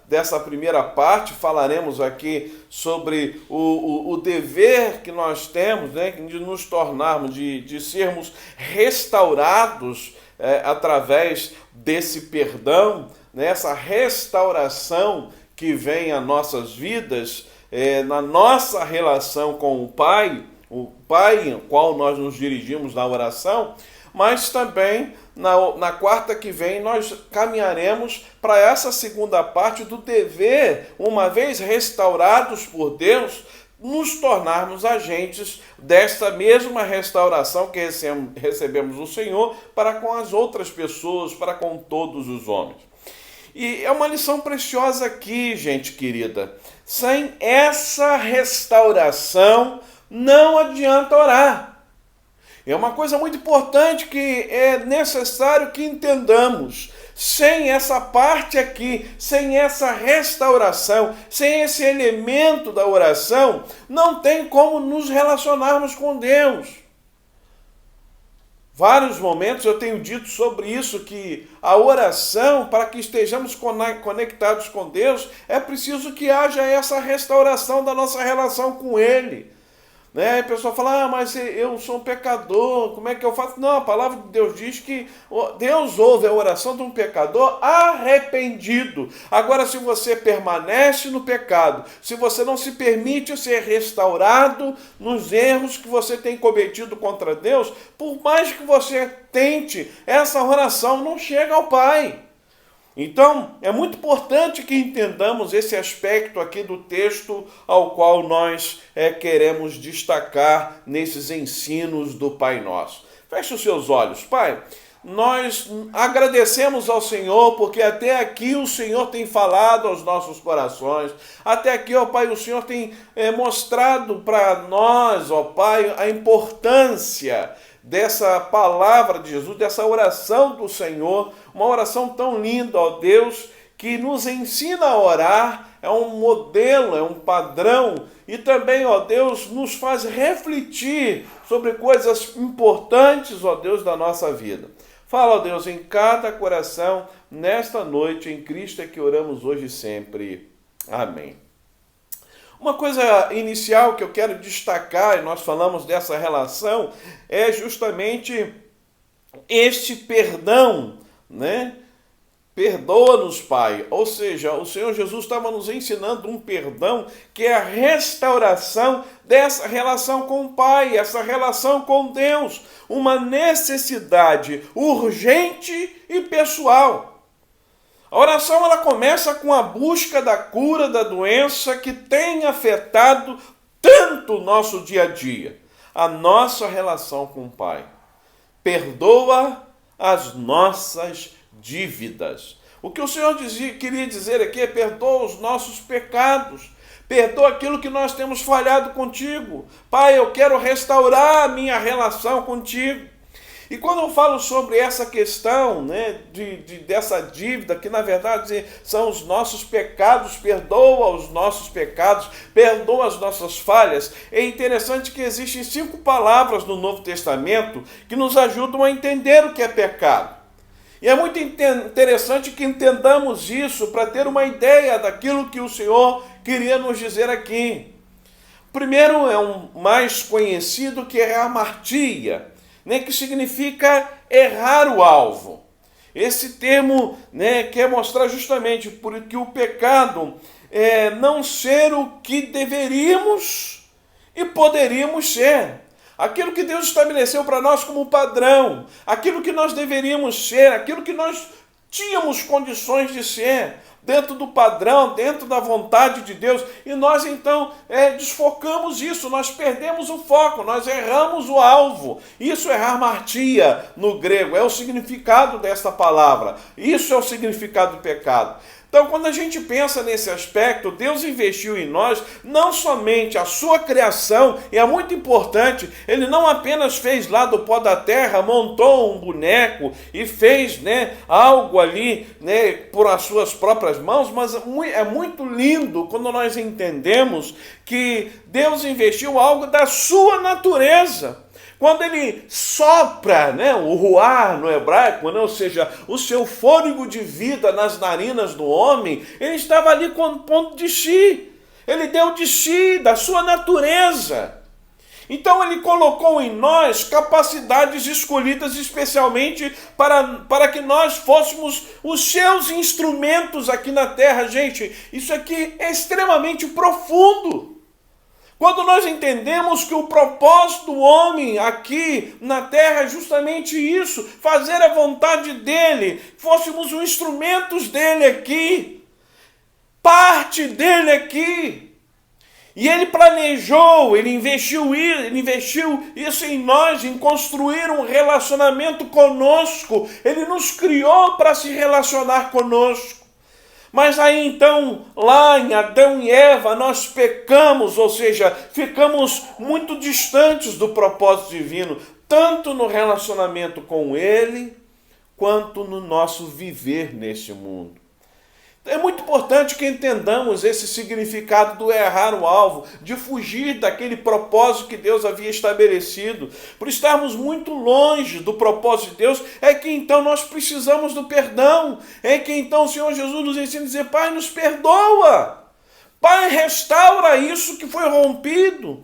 dessa primeira parte. Falaremos aqui sobre o dever que nós temos, né, de nos tornarmos, de sermos restaurados através desse perdão, né, essa restauração que vem às nossas vidas, na nossa relação com o Pai ao qual nós nos dirigimos na oração, mas também na quarta que vem nós caminharemos para essa segunda parte do dever, uma vez restaurados por Deus, nos tornarmos agentes desta mesma restauração que recebemos do Senhor para com as outras pessoas, para com todos os homens. E é uma lição preciosa aqui, gente querida. Sem essa restauração, não adianta orar. É uma coisa muito importante que é necessário que entendamos. Sem essa parte aqui, sem essa restauração, sem esse elemento da oração, não tem como nos relacionarmos com Deus. Vários momentos eu tenho dito sobre isso, que a oração, para que estejamos conectados com Deus, é preciso que haja essa restauração da nossa relação com Ele. Né? A pessoa fala, mas eu sou um pecador, como é que eu faço? Não, a palavra de Deus diz que Deus ouve a oração de um pecador arrependido. Agora, se você permanece no pecado, se você não se permite ser restaurado nos erros que você tem cometido contra Deus, por mais que você tente, essa oração não chega ao Pai. Então, é muito importante que entendamos esse aspecto aqui do texto ao qual nós queremos destacar nesses ensinos do Pai Nosso. Feche os seus olhos. Pai, nós agradecemos ao Senhor porque até aqui o Senhor tem falado aos nossos corações. Até aqui, ó Pai, o Senhor tem mostrado para nós, ó Pai, a importância dessa palavra de Jesus, dessa oração do Senhor, uma oração tão linda, ó Deus, que nos ensina a orar, é um modelo, é um padrão, e também, ó Deus, nos faz refletir sobre coisas importantes, ó Deus, da nossa vida. Fala, ó Deus, em cada coração, nesta noite, em Cristo é que oramos hoje e sempre. Amém. Uma coisa inicial que eu quero destacar, e nós falamos dessa relação, é justamente este perdão, né? Perdoa-nos, Pai. Ou seja, o Senhor Jesus estava nos ensinando um perdão que é a restauração dessa relação com o Pai, essa relação com Deus, uma necessidade urgente e pessoal. A oração ela começa com a busca da cura da doença que tem afetado tanto o nosso dia a dia, a nossa relação com o Pai. Perdoa as nossas dívidas. O que o Senhor queria dizer aqui é: perdoa os nossos pecados, perdoa aquilo que nós temos falhado contigo. Pai, eu quero restaurar a minha relação contigo. E quando eu falo sobre essa questão, né, dessa dívida, que na verdade são os nossos pecados, perdoa os nossos pecados, perdoa as nossas falhas, é interessante que existem 5 palavras no Novo Testamento que nos ajudam a entender o que é pecado. E é muito interessante que entendamos isso para ter uma ideia daquilo que o Senhor queria nos dizer aqui. O primeiro é um mais conhecido, que é a hamartia, né, que significa errar o alvo. Esse termo, né, quer mostrar justamente porque o pecado é não ser o que deveríamos e poderíamos ser. Aquilo que Deus estabeleceu para nós como padrão, aquilo que nós deveríamos ser, aquilo que nós tínhamos condições de ser, dentro do padrão, dentro da vontade de Deus, e nós então desfocamos isso, nós perdemos o foco, nós erramos o alvo. Isso é hamartia no grego, é o significado desta palavra, isso é o significado do pecado. Então, quando a gente pensa nesse aspecto, Deus investiu em nós não somente a sua criação, e é muito importante, ele não apenas fez lá do pó da terra, montou um boneco e fez, né, algo ali, né, por as suas próprias mãos, mas é muito lindo quando nós entendemos que Deus investiu algo da sua natureza. Quando ele sopra, né, o ruar no hebraico, né, ou seja, o seu fôlego de vida nas narinas do homem, ele estava ali compondo de si. Ele deu de si, da sua natureza. Então ele colocou em nós capacidades escolhidas especialmente para que nós fôssemos os seus instrumentos aqui na terra. Gente, isso aqui é extremamente profundo. Quando nós entendemos que o propósito do homem aqui na terra é justamente isso, fazer a vontade dele, fôssemos os instrumentos dele aqui, parte dele aqui. E ele planejou, ele investiu isso em nós, em construir um relacionamento conosco. Ele nos criou para se relacionar conosco. Mas aí então, lá em Adão e Eva, nós pecamos, ou seja, ficamos muito distantes do propósito divino, tanto no relacionamento com Ele, quanto no nosso viver neste mundo. É muito importante que entendamos esse significado do errar o alvo, de fugir daquele propósito que Deus havia estabelecido. Por estarmos muito longe do propósito de Deus, é que então nós precisamos do perdão. É que então o Senhor Jesus nos ensina a dizer: Pai, nos perdoa. Pai, restaura isso que foi rompido.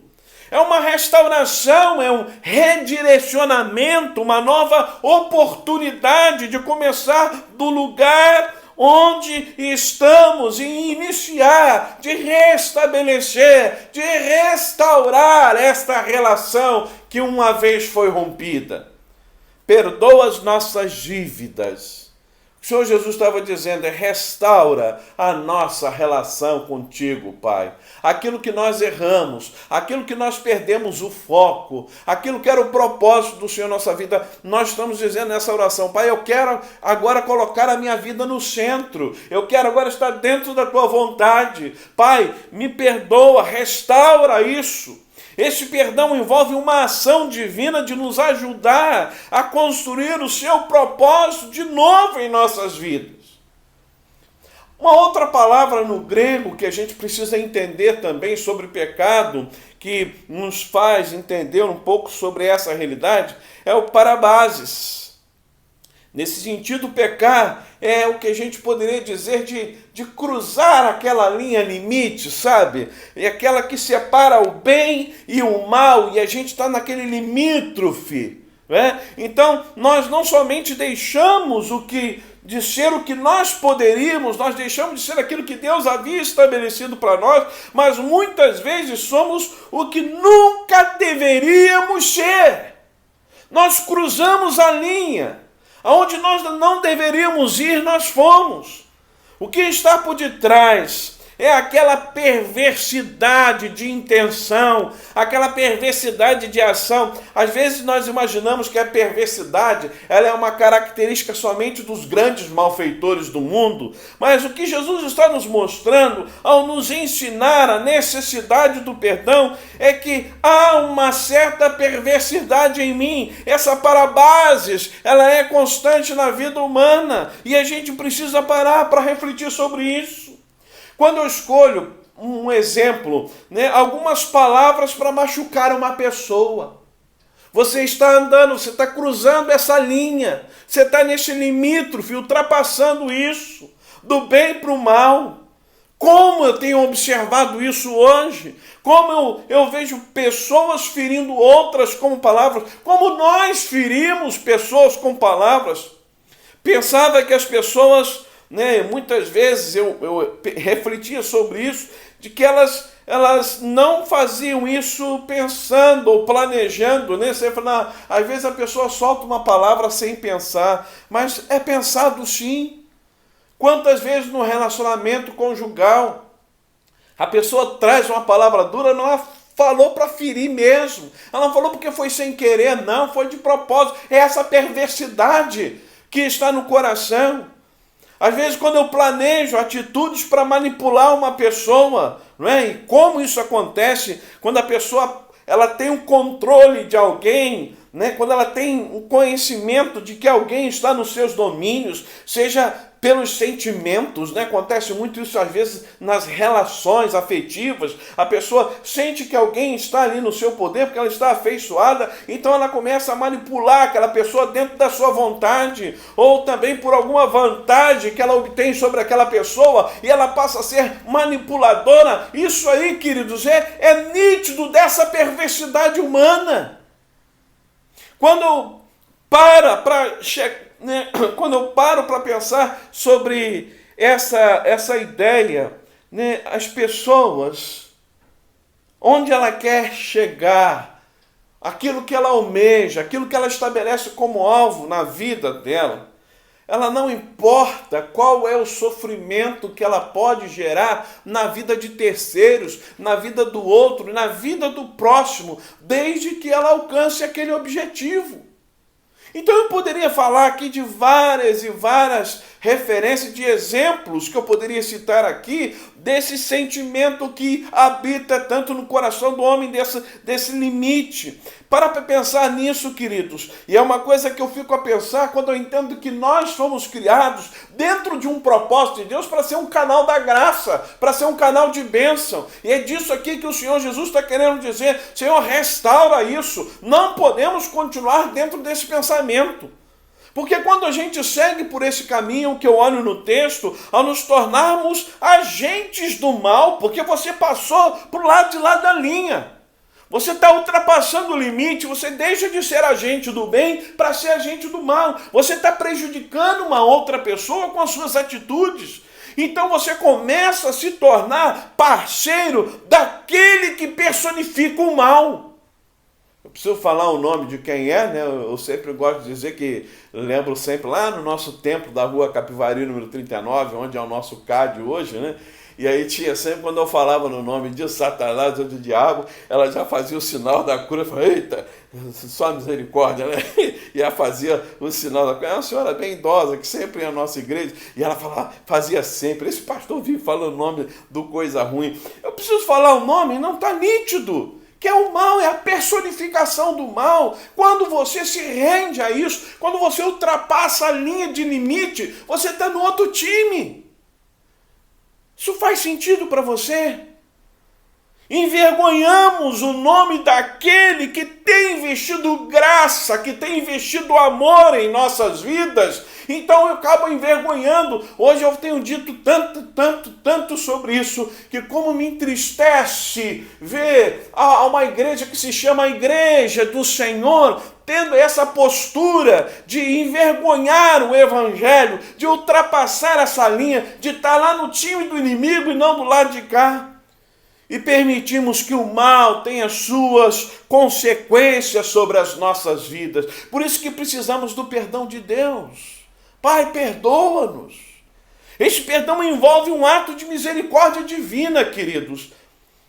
É uma restauração, é um redirecionamento, uma nova oportunidade de começar do lugar onde estamos, e iniciar, de restabelecer, de restaurar esta relação que uma vez foi rompida. Perdoa as nossas dívidas. O Senhor Jesus estava dizendo: restaura a nossa relação contigo, Pai. Aquilo que nós erramos, aquilo que nós perdemos o foco, aquilo que era o propósito do Senhor na nossa vida, nós estamos dizendo nessa oração: Pai, eu quero agora colocar a minha vida no centro, eu quero agora estar dentro da tua vontade. Pai, me perdoa, restaura isso. Esse perdão envolve uma ação divina de nos ajudar a construir o seu propósito de novo em nossas vidas. Uma outra palavra no grego que a gente precisa entender também sobre o pecado, que nos faz entender um pouco sobre essa realidade, é o parabases. Nesse sentido, pecar é o que a gente poderia dizer de cruzar aquela linha limite, sabe? É aquela que separa o bem e o mal, e a gente está naquele limítrofe, né? Então, nós não somente deixamos de ser o que nós poderíamos, nós deixamos de ser aquilo que Deus havia estabelecido para nós, mas muitas vezes somos o que nunca deveríamos ser. Nós cruzamos a linha. Aonde nós não deveríamos ir, nós fomos. O que está por detrás é aquela perversidade de intenção, aquela perversidade de ação. Às vezes nós imaginamos que a perversidade ela é uma característica somente dos grandes malfeitores do mundo, mas o que Jesus está nos mostrando ao nos ensinar a necessidade do perdão é que há uma certa perversidade em mim. Essa parabases, ela é constante na vida humana e a gente precisa parar para refletir sobre isso. Quando eu escolho um exemplo, algumas palavras para machucar uma pessoa, você está andando, você está cruzando essa linha, você está nesse limítrofe, ultrapassando isso, do bem para o mal. Como eu tenho observado isso hoje, como eu vejo pessoas ferindo outras com palavras, como nós ferimos pessoas com palavras. Pensava que as pessoas, muitas vezes eu refletia sobre isso, de que elas não faziam isso pensando ou planejando, Você fala, às vezes a pessoa solta uma palavra sem pensar, mas é pensado sim. Quantas vezes no relacionamento conjugal a pessoa traz uma palavra dura, não a falou para ferir mesmo, ela não falou porque foi sem querer, não, foi de propósito. É essa perversidade que está no coração. Às vezes, quando eu planejo atitudes para manipular uma pessoa, E como isso acontece quando a pessoa ela tem um controle de alguém, Quando ela tem um conhecimento de que alguém está nos seus domínios, seja pelos sentimentos, Acontece muito isso às vezes nas relações afetivas. A pessoa sente que alguém está ali no seu poder porque ela está afeiçoada, então ela começa a manipular aquela pessoa dentro da sua vontade, ou também por alguma vantagem que ela obtém sobre aquela pessoa, e ela passa a ser manipuladora. Isso aí, queridos, é nítido dessa perversidade humana. Quando eu paro para pensar sobre essa ideia, as pessoas, onde ela quer chegar, aquilo que ela almeja, aquilo que ela estabelece como alvo na vida dela, ela não importa qual é o sofrimento que ela pode gerar na vida de terceiros, na vida do outro, na vida do próximo, desde que ela alcance aquele objetivo. Então eu poderia falar aqui de várias e várias referências, de exemplos que eu poderia citar aqui, desse sentimento que habita tanto no coração do homem, desse limite. Para pensar nisso, queridos, e é uma coisa que eu fico a pensar quando eu entendo que nós fomos criados dentro de um propósito de Deus para ser um canal da graça, para ser um canal de bênção. E é disso aqui que o Senhor Jesus está querendo dizer: Senhor, restaura isso. Não podemos continuar dentro desse pensamento. Porque quando a gente segue por esse caminho que eu olho no texto, ao nos tornarmos agentes do mal, porque você passou para o lado de lá da linha. Você está ultrapassando o limite, você deixa de ser agente do bem para ser agente do mal. Você está prejudicando uma outra pessoa com as suas atitudes. Então você começa a se tornar parceiro daquele que personifica o mal. Eu preciso falar o nome de quem é, Eu sempre gosto de dizer que, lembro sempre lá no nosso templo da rua Capivari, número 39, onde é o nosso CAD hoje, E aí tinha sempre, quando eu falava no nome de Satanás ou do diabo, ela já fazia o sinal da cruz. Eu falava, eita, só misericórdia, E ela fazia o sinal da cruz. É uma senhora bem idosa, que sempre ia na nossa igreja, e ela fazia sempre. Esse pastor vive falando o nome do coisa ruim. Eu preciso falar o nome, não está nítido. Que é o mal, é a personificação do mal. Quando você se rende a isso, quando você ultrapassa a linha de limite, você está no outro time. Isso faz sentido para você? Envergonhamos o nome daquele que tem investido graça, que tem investido amor em nossas vidas. Então eu acabo envergonhando. Hoje eu tenho dito tanto sobre isso, que como me entristece ver uma igreja que se chama a Igreja do Senhor tendo essa postura de envergonhar o evangelho, de ultrapassar essa linha, de estar lá no time do inimigo e não do lado de cá. E permitimos que o mal tenha suas consequências sobre as nossas vidas. Por isso que precisamos do perdão de Deus. Pai, perdoa-nos. Esse perdão envolve um ato de misericórdia divina, queridos.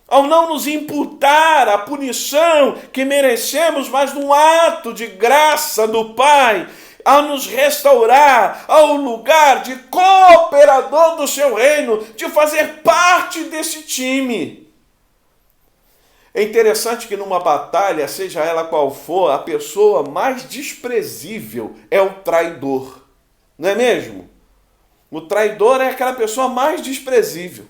Ao não nos imputar a punição que merecemos, mas num ato de graça do Pai, ao nos restaurar ao lugar de cooperador do seu reino, de fazer parte desse time. É interessante que numa batalha, seja ela qual for, a pessoa mais desprezível é o traidor. Não é mesmo? O traidor é aquela pessoa mais desprezível.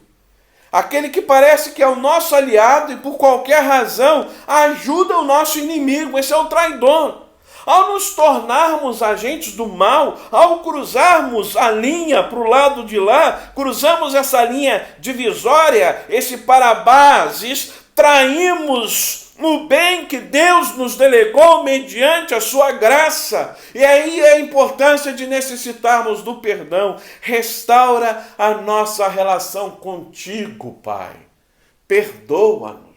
Aquele que parece que é o nosso aliado e por qualquer razão ajuda o nosso inimigo. Esse é o traidor. Ao nos tornarmos agentes do mal, ao cruzarmos a linha para o lado de lá, cruzamos essa linha divisória, esse parabases, traímos no bem que Deus nos delegou mediante a sua graça. E aí a importância de necessitarmos do perdão. Restaura a nossa relação contigo, Pai. Perdoa-nos.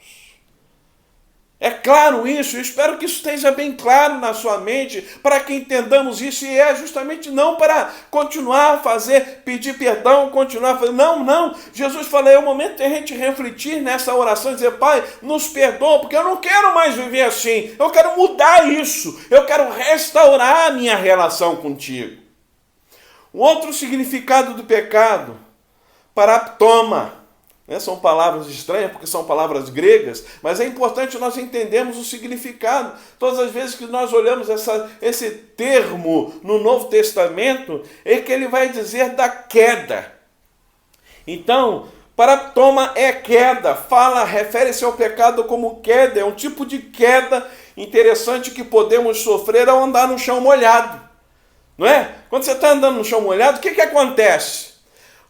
É claro isso, eu espero que isso esteja bem claro na sua mente, para que entendamos isso, e é justamente não para continuar a fazer, pedir perdão, continuar a fazer, não, Jesus falou, é o momento de a gente refletir nessa oração e dizer, Pai, nos perdoa, porque eu não quero mais viver assim, eu quero mudar isso, eu quero restaurar a minha relação contigo. Um outro significado do pecado, paraptoma. São palavras estranhas, porque são palavras gregas, mas é importante nós entendermos o significado. Todas as vezes que nós olhamos esse termo no Novo Testamento, é que ele vai dizer da queda. Então, paraptoma é queda, refere-se ao pecado como queda, é um tipo de queda interessante que podemos sofrer ao andar no chão molhado. Não é? Quando você está andando no chão molhado, o que acontece?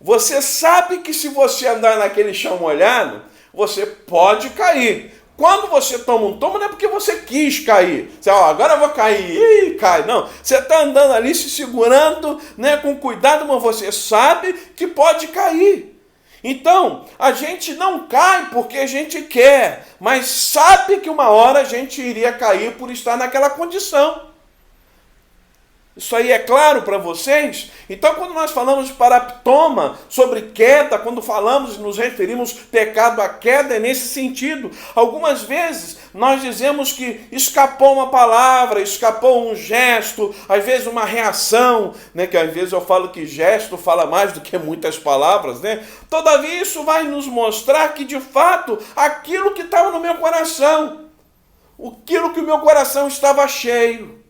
Você sabe que se você andar naquele chão molhado, você pode cair. Quando você toma um tombo, não é porque você quis cair. Você, agora eu vou cair, cai. Não, você está andando ali se segurando, com cuidado, mas você sabe que pode cair. Então, a gente não cai porque a gente quer, mas sabe que uma hora a gente iria cair por estar naquela condição. Isso aí é claro para vocês? Então, quando nós falamos de paraptoma, sobre queda, quando falamos e nos referimos pecado à queda, é nesse sentido. Algumas vezes nós dizemos que escapou uma palavra, escapou um gesto, às vezes uma reação, que às vezes eu falo que gesto fala mais do que muitas palavras, Todavia, isso vai nos mostrar que, de fato, aquilo que estava no meu coração, aquilo que o meu coração estava cheio.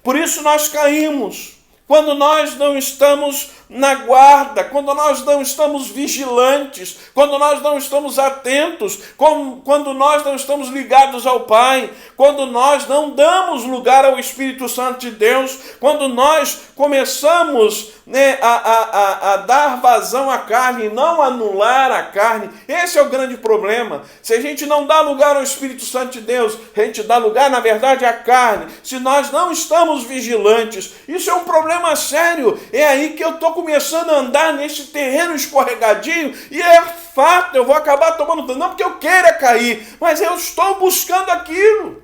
Por isso nós caímos, quando nós não estamos na guarda, quando nós não estamos vigilantes, quando nós não estamos atentos, quando nós não estamos ligados ao Pai, quando nós não damos lugar ao Espírito Santo de Deus, quando nós começamos a dar vazão à carne, não anular a carne. Esse é o grande problema. Se a gente não dá lugar ao Espírito Santo de Deus, a gente dá lugar, na verdade, à carne. Se nós não estamos vigilantes, isso é um problema sério. É aí que eu estou começando a andar nesse terreno escorregadio, e é fato, eu vou acabar tomando dano, não porque eu queira cair, mas eu estou buscando aquilo.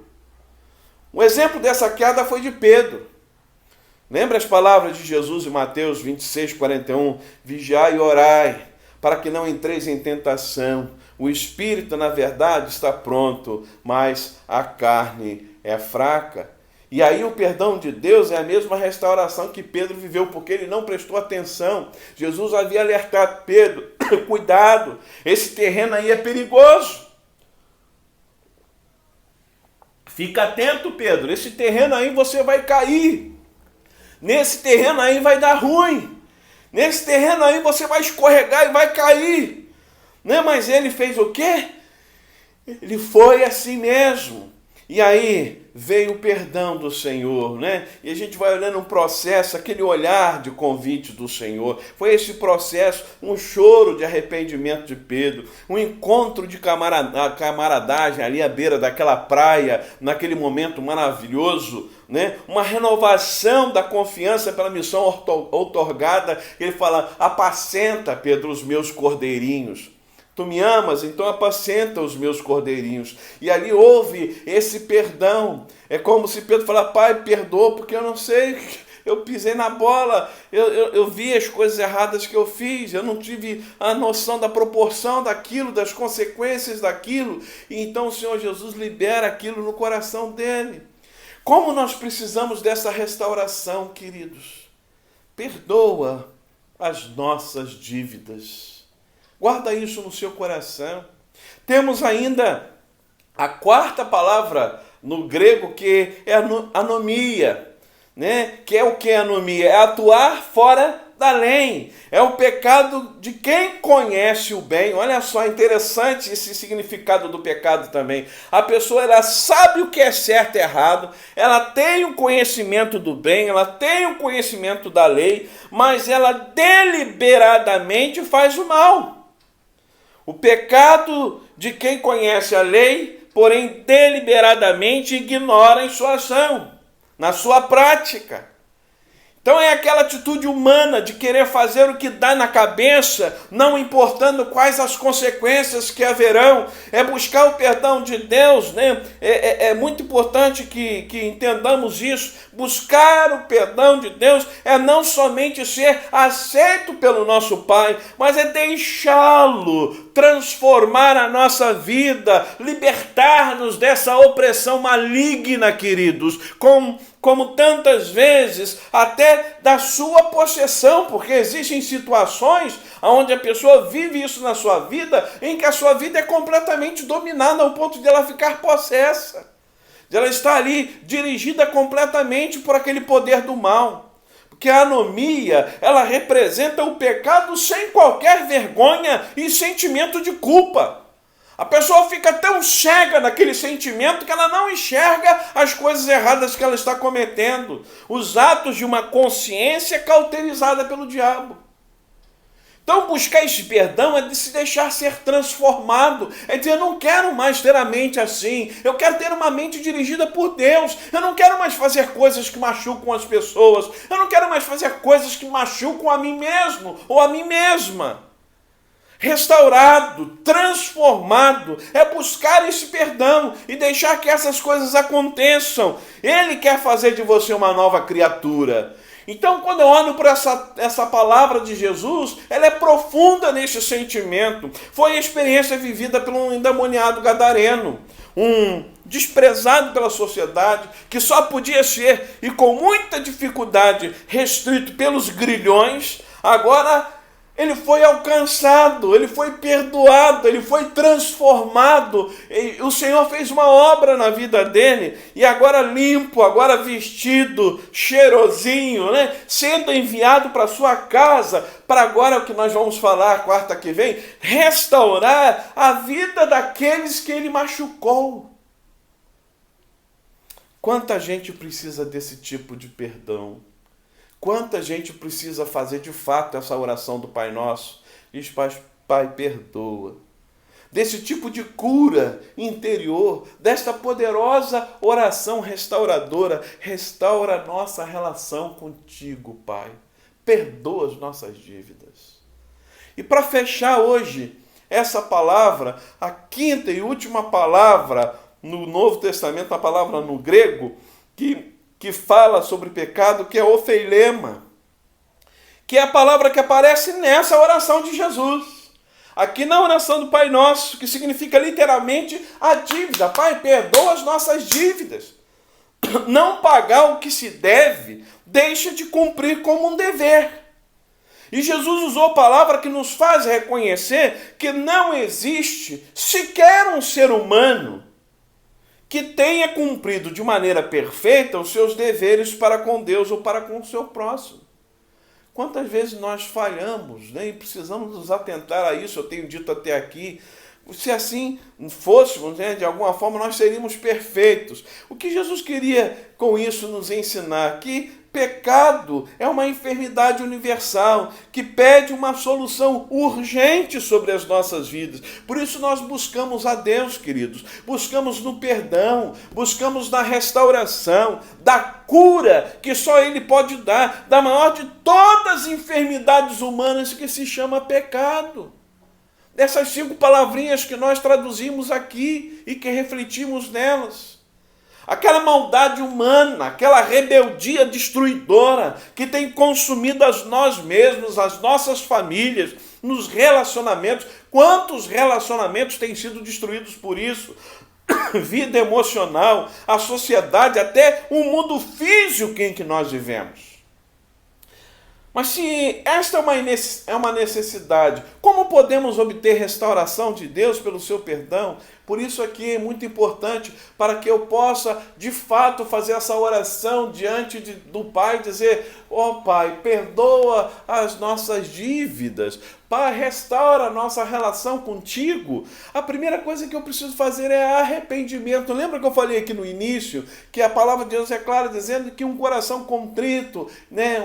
Um exemplo dessa queda foi de Pedro. Lembra as palavras de Jesus em Mateus 26, 41? Vigiai e orai, para que não entreis em tentação. O espírito, na verdade, está pronto, mas a carne é fraca. E aí o perdão de Deus é a mesma restauração que Pedro viveu, porque ele não prestou atenção. Jesus havia alertado Pedro, cuidado, esse terreno aí é perigoso. Fica atento, Pedro, esse terreno aí você vai cair. Nesse terreno aí vai dar ruim. Nesse terreno aí você vai escorregar e vai cair. Mas ele fez o quê? Ele foi assim mesmo. E aí veio o perdão do Senhor, E a gente vai olhando um processo, aquele olhar de convite do Senhor. Foi esse processo, um choro de arrependimento de Pedro, um encontro de camaradagem ali à beira daquela praia, naquele momento maravilhoso, Uma renovação da confiança pela missão outorgada. Ele fala, apacenta, Pedro, os meus cordeirinhos. Tu me amas, então apacenta os meus cordeirinhos. E ali houve esse perdão. É como se Pedro falasse, Pai, perdoa, porque eu não sei, eu pisei na bola, eu vi as coisas erradas que eu fiz, eu não tive a noção da proporção daquilo, das consequências daquilo. E então o Senhor Jesus libera aquilo no coração dele. Como nós precisamos dessa restauração, queridos? Perdoa as nossas dívidas. Guarda isso no seu coração. Temos ainda a quarta palavra no grego, que é anomia, né? Que é o que é anomia? É atuar fora da lei. É o pecado de quem conhece o bem. Olha só, interessante esse significado do pecado também. A pessoa, ela sabe o que é certo e errado, ela tem o conhecimento do bem, ela tem o conhecimento da lei, mas ela deliberadamente faz o mal. O pecado de quem conhece a lei, porém deliberadamente ignora em sua ação, na sua prática. Então é aquela atitude humana de querer fazer o que dá na cabeça, não importando quais as consequências que haverão. É buscar o perdão de Deus, né? É muito importante que entendamos isso. Buscar o perdão de Deus é não somente ser aceito pelo nosso Pai, mas é deixá-lo transformar a nossa vida, libertar-nos dessa opressão maligna, queridos, como tantas vezes, até da sua possessão, porque existem situações onde a pessoa vive isso na sua vida, em que a sua vida é completamente dominada ao ponto de ela ficar possessa, de ela estar ali dirigida completamente por aquele poder do mal. Porque a anomia, ela representa o pecado sem qualquer vergonha e sentimento de culpa. A pessoa fica tão cega naquele sentimento que ela não enxerga as coisas erradas que ela está cometendo, os atos de uma consciência cauterizada pelo diabo. Então buscar esse perdão é de se deixar ser transformado, é dizer, eu não quero mais ter a mente assim, eu quero ter uma mente dirigida por Deus, eu não quero mais fazer coisas que machucam as pessoas, eu não quero mais fazer coisas que machucam a mim mesmo ou a mim mesma. Restaurado, transformado, é buscar esse perdão e deixar que essas coisas aconteçam. Ele quer fazer de você uma nova criatura. Então, quando eu olho para essa palavra de Jesus, ela é profunda nesse sentimento. Foi a experiência vivida por um endemoniado gadareno, um desprezado pela sociedade, que só podia ser, e com muita dificuldade, restrito pelos grilhões. Agora ele foi alcançado, ele foi perdoado, ele foi transformado. E o Senhor fez uma obra na vida dele, e agora limpo, agora vestido, cheirosinho, né? Sendo enviado para sua casa, para agora o que nós vamos falar quarta que vem, restaurar a vida daqueles que ele machucou. Quanta gente precisa desse tipo de perdão? Quanta gente precisa fazer de fato essa oração do Pai Nosso? Diz, Pai, perdoa. Desse tipo de cura interior, desta poderosa oração restauradora. Restaura a nossa relação contigo, Pai. Perdoa as nossas dívidas. E para fechar hoje essa palavra, a quinta e última palavra no Novo Testamento, a palavra no grego, que fala sobre pecado, que é ofeilema, que é a palavra que aparece nessa oração de Jesus. Aqui na oração do Pai Nosso, que significa literalmente a dívida. Pai, perdoa as nossas dívidas. Não pagar o que se deve, deixa de cumprir como um dever. E Jesus usou a palavra que nos faz reconhecer que não existe sequer um ser humano que tenha cumprido de maneira perfeita os seus deveres para com Deus ou para com o seu próximo. Quantas vezes nós falhamos, né? E precisamos nos atentar a isso, eu tenho dito até aqui. Se assim fôssemos, né, de alguma forma, nós seríamos perfeitos. O que Jesus queria com isso nos ensinar? Que pecado é uma enfermidade universal que pede uma solução urgente sobre as nossas vidas. Por isso nós buscamos a Deus, queridos. Buscamos no perdão, buscamos na restauração, da cura que só Ele pode dar, da maior de todas as enfermidades humanas que se chama pecado. Dessas 5 palavrinhas que nós traduzimos aqui e que refletimos nelas. aquela maldade humana, aquela rebeldia destruidora que tem consumido nós mesmos, as nossas famílias, nos relacionamentos. Quantos relacionamentos têm sido destruídos por isso? Vida emocional, a sociedade, até o mundo físico em que nós vivemos. Mas se esta é uma necessidade, como podemos obter restauração de Deus pelo seu perdão? Por isso aqui é muito importante para que eu possa, de fato, fazer essa oração diante do Pai, dizer: ó Pai, perdoa as nossas dívidas, Pai, restaura a nossa relação contigo. A primeira coisa que eu preciso fazer é arrependimento. Lembra que eu falei aqui no início, que a palavra de Deus é clara, dizendo que um coração contrito,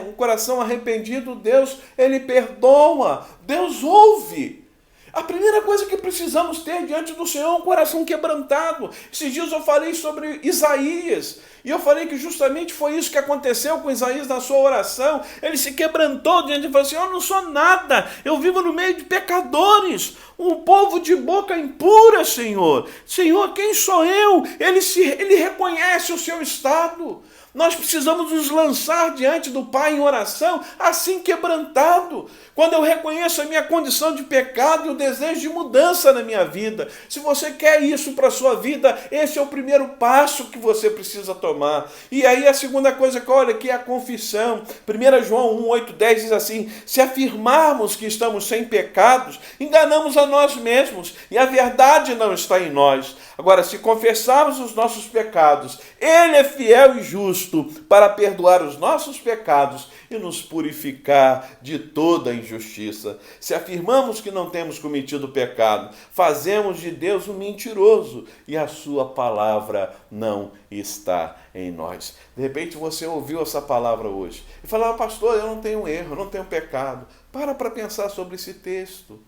um coração arrependido, Deus, Ele perdoa, Deus ouve. A primeira coisa que precisamos ter diante do Senhor é um coração quebrantado. Esses dias eu falei sobre Isaías, e eu falei que justamente foi isso que aconteceu com Isaías na sua oração. Ele se quebrantou diante de Deus e falou assim: eu não sou nada, eu vivo no meio de pecadores, um povo de boca impura, Senhor. Senhor, quem sou eu? Ele reconhece o seu estado. Nós precisamos nos lançar diante do Pai em oração, assim quebrantado. Quando eu reconheço a minha condição de pecado e o desejo de mudança na minha vida. Se você quer isso para a sua vida, esse é o primeiro passo que você precisa tomar. E aí a segunda coisa que olha aqui é a confissão. 1 João 1, 8, 10 diz assim: se afirmarmos que estamos sem pecados, enganamos a nós mesmos e a verdade não está em nós. Agora, se confessarmos os nossos pecados, Ele é fiel e justo para perdoar os nossos pecados e nos purificar de toda injustiça. Se afirmamos que não temos cometido pecado, fazemos de Deus um mentiroso e a sua palavra não está em nós. De repente você ouviu essa palavra hoje e falou: pastor, eu não tenho erro, eu não tenho pecado. Para pensar sobre esse texto.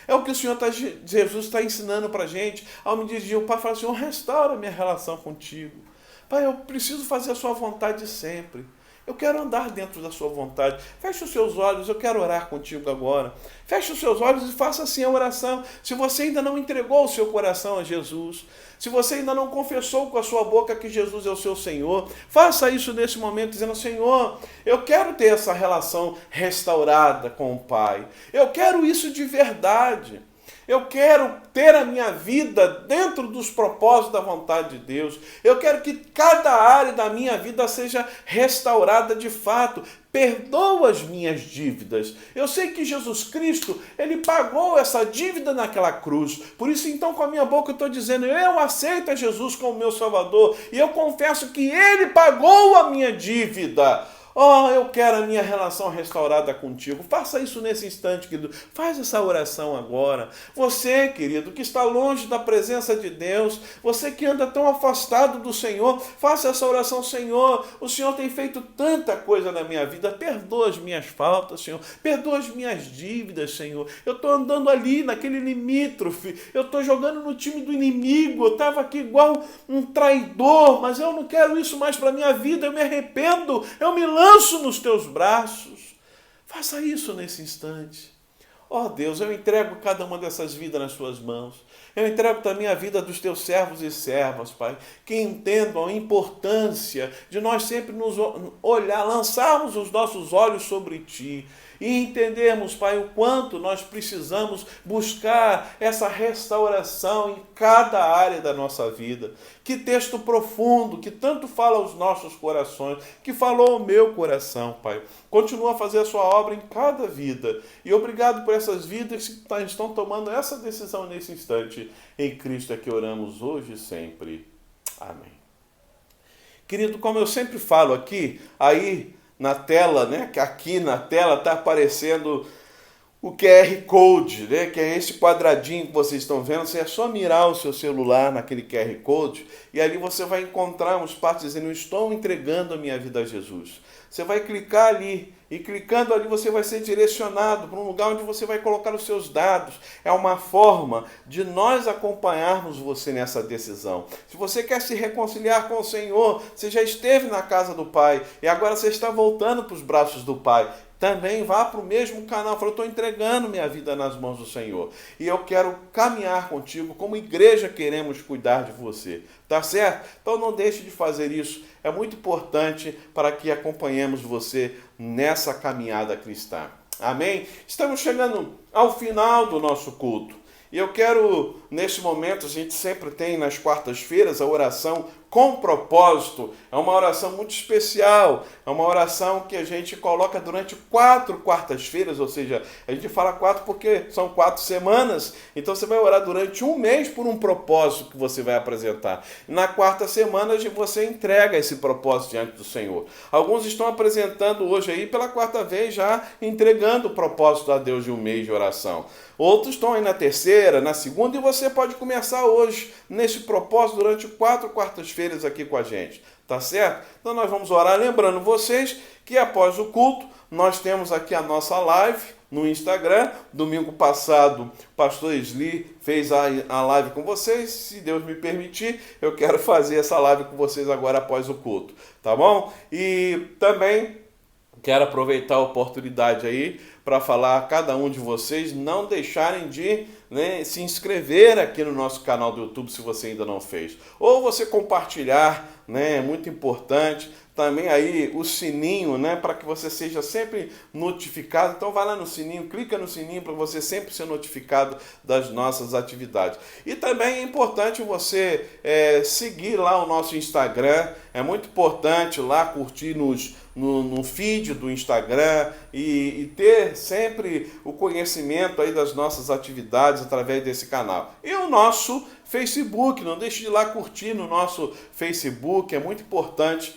É o que o Senhor Jesus está ensinando para a gente. Ao me dirigir, o Pai fala: Senhor, restaura a minha relação contigo. Pai, eu preciso fazer a sua vontade sempre. Eu quero andar dentro da sua vontade. Feche os seus olhos, eu quero orar contigo agora. Feche os seus olhos e faça assim a oração. Se você ainda não entregou o seu coração a Jesus, se você ainda não confessou com a sua boca que Jesus é o seu Senhor, faça isso nesse momento, dizendo: Senhor, eu quero ter essa relação restaurada com o Pai. Eu quero isso de verdade. Eu quero ter a minha vida dentro dos propósitos da vontade de Deus. Eu quero que cada área da minha vida seja restaurada de fato. Perdoa as minhas dívidas. Eu sei que Jesus Cristo, Ele pagou essa dívida naquela cruz. Por isso, então, com a minha boca eu estou dizendo: eu aceito a Jesus como meu Salvador. E eu confesso que Ele pagou a minha dívida. Oh, eu quero a minha relação restaurada contigo. Faça isso nesse instante, querido. Faz essa oração agora. Você, querido, que está longe da presença de Deus, você que anda tão afastado do Senhor, faça essa oração: Senhor, o Senhor tem feito tanta coisa na minha vida. Perdoa as minhas faltas, Senhor. Perdoa as minhas dívidas, Senhor. Eu estou andando ali, naquele limítrofe. Eu estou jogando no time do inimigo. Eu estava aqui igual um traidor, mas eu não quero isso mais para a minha vida. Eu me arrependo. Eu me lanço nos teus braços. Faça isso nesse instante. Ó Deus, eu entrego cada uma dessas vidas nas suas mãos. Eu entrego também a vida dos teus servos e servas, Pai, que entendam a importância de nós sempre nos olhar, lançarmos os nossos olhos sobre Ti e entendermos, Pai, o quanto nós precisamos buscar essa restauração em cada área da nossa vida. Que texto profundo, que tanto fala aos nossos corações, que falou ao meu coração, Pai. Continua a fazer a sua obra em cada vida. E obrigado por essas vidas que estão tomando essa decisão nesse instante. Em Cristo é que oramos hoje e sempre. Amém. Querido, como eu sempre falo aqui, aí na tela, que aqui na tela está aparecendo o QR Code, que é esse quadradinho que vocês estão vendo. Você é só mirar o seu celular naquele QR Code e ali você vai encontrar um espaço dizendo: eu estou entregando a minha vida a Jesus. Você vai clicar ali e clicando ali você vai ser direcionado para um lugar onde você vai colocar os seus dados. É uma forma de nós acompanharmos você nessa decisão. Se você quer se reconciliar com o Senhor, você já esteve na casa do Pai e agora você está voltando para os braços do Pai. também vá para o mesmo canal. Fala, eu estou entregando minha vida nas mãos do Senhor. E eu quero caminhar contigo. Como igreja queremos cuidar de você. Tá certo? Então não deixe de fazer isso. É muito importante para que acompanhemos você nessa caminhada cristã. Amém? Estamos chegando ao final do nosso culto. E eu quero, nesse momento, a gente sempre tem nas quartas-feiras a oração com propósito. É uma oração muito especial, é uma oração que a gente coloca durante 4 quartas-feiras, ou seja, a gente fala 4 porque são 4 semanas, então você vai orar durante um mês por um propósito que você vai apresentar. Na quarta semana você entrega esse propósito diante do Senhor. Alguns estão apresentando hoje aí pela 4ª vez já entregando o propósito a Deus de um mês de oração. Outros estão aí na 3ª, na 2ª, e você pode começar hoje nesse propósito durante 4 quartas-feiras aqui com a gente, tá certo? Então nós vamos orar, lembrando vocês que após o culto nós temos aqui a nossa live no Instagram. Domingo passado o pastor Esli fez a live com vocês. Se Deus me permitir, eu quero fazer essa live com vocês agora após o culto, tá bom? E também quero aproveitar a oportunidade aí para falar a cada um de vocês não deixarem de se inscrever aqui no nosso canal do YouTube se você ainda não fez. Ou você compartilhar, é muito importante. Também aí o sininho, para que você seja sempre notificado. Então vai lá no sininho, clica no sininho para você sempre ser notificado das nossas atividades. E também é importante você seguir lá o nosso Instagram. É muito importante lá curtir no feed do Instagram e ter sempre o conhecimento aí das nossas atividades através desse canal. E o nosso Facebook, não deixe de ir lá curtir no nosso Facebook, é muito importante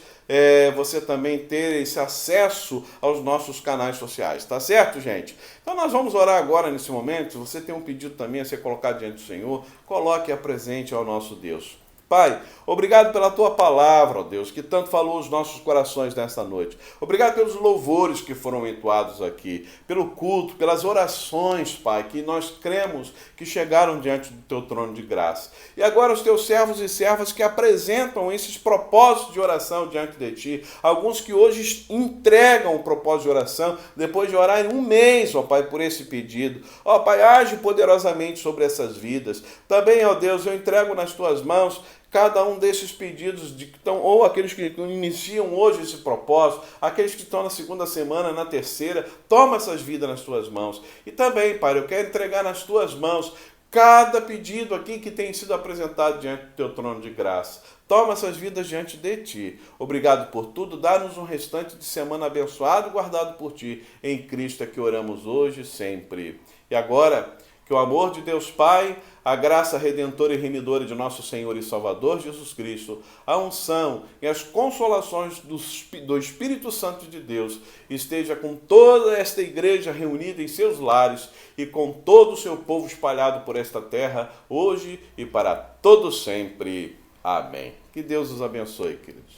você também ter esse acesso aos nossos canais sociais, tá certo, gente? Então nós vamos orar agora nesse momento. Se você tem um pedido também a ser colocado diante do Senhor, coloque a presente ao nosso Deus. Pai, obrigado pela Tua palavra, ó Deus, que tanto falou aos nossos corações nesta noite. Obrigado pelos louvores que foram entoados aqui, pelo culto, pelas orações, Pai, que nós cremos que chegaram diante do Teu trono de graça. E agora os Teus servos e servas que apresentam esses propósitos de oração diante de Ti, alguns que hoje entregam o propósito de oração, depois de orar em um mês, ó Pai, por esse pedido. Ó Pai, age poderosamente sobre essas vidas. Também, ó Deus, eu entrego nas Tuas mãos cada um desses pedidos, ou aqueles que iniciam hoje esse propósito, aqueles que estão na 2ª semana, na 3ª, toma essas vidas nas Tuas mãos. E também, Pai, eu quero entregar nas Tuas mãos cada pedido aqui que tem sido apresentado diante do Teu trono de graça. Toma essas vidas diante de Ti. Obrigado por tudo. Dá-nos um restante de semana abençoado e guardado por Ti. Em Cristo é que oramos hoje e sempre. E agora, que o amor de Deus Pai, a graça redentora e remidora de nosso Senhor e Salvador Jesus Cristo, a unção e as consolações do Espírito Santo de Deus esteja com toda esta igreja reunida em seus lares e com todo o seu povo espalhado por esta terra, hoje e para todo sempre. Amém. Que Deus os abençoe, queridos.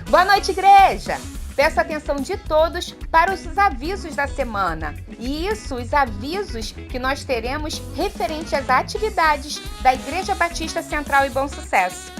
Boa noite, igreja! Peço a atenção de todos para os avisos da semana. E isso, os avisos que nós teremos referente às atividades da Igreja Batista Central e Bom Sucesso.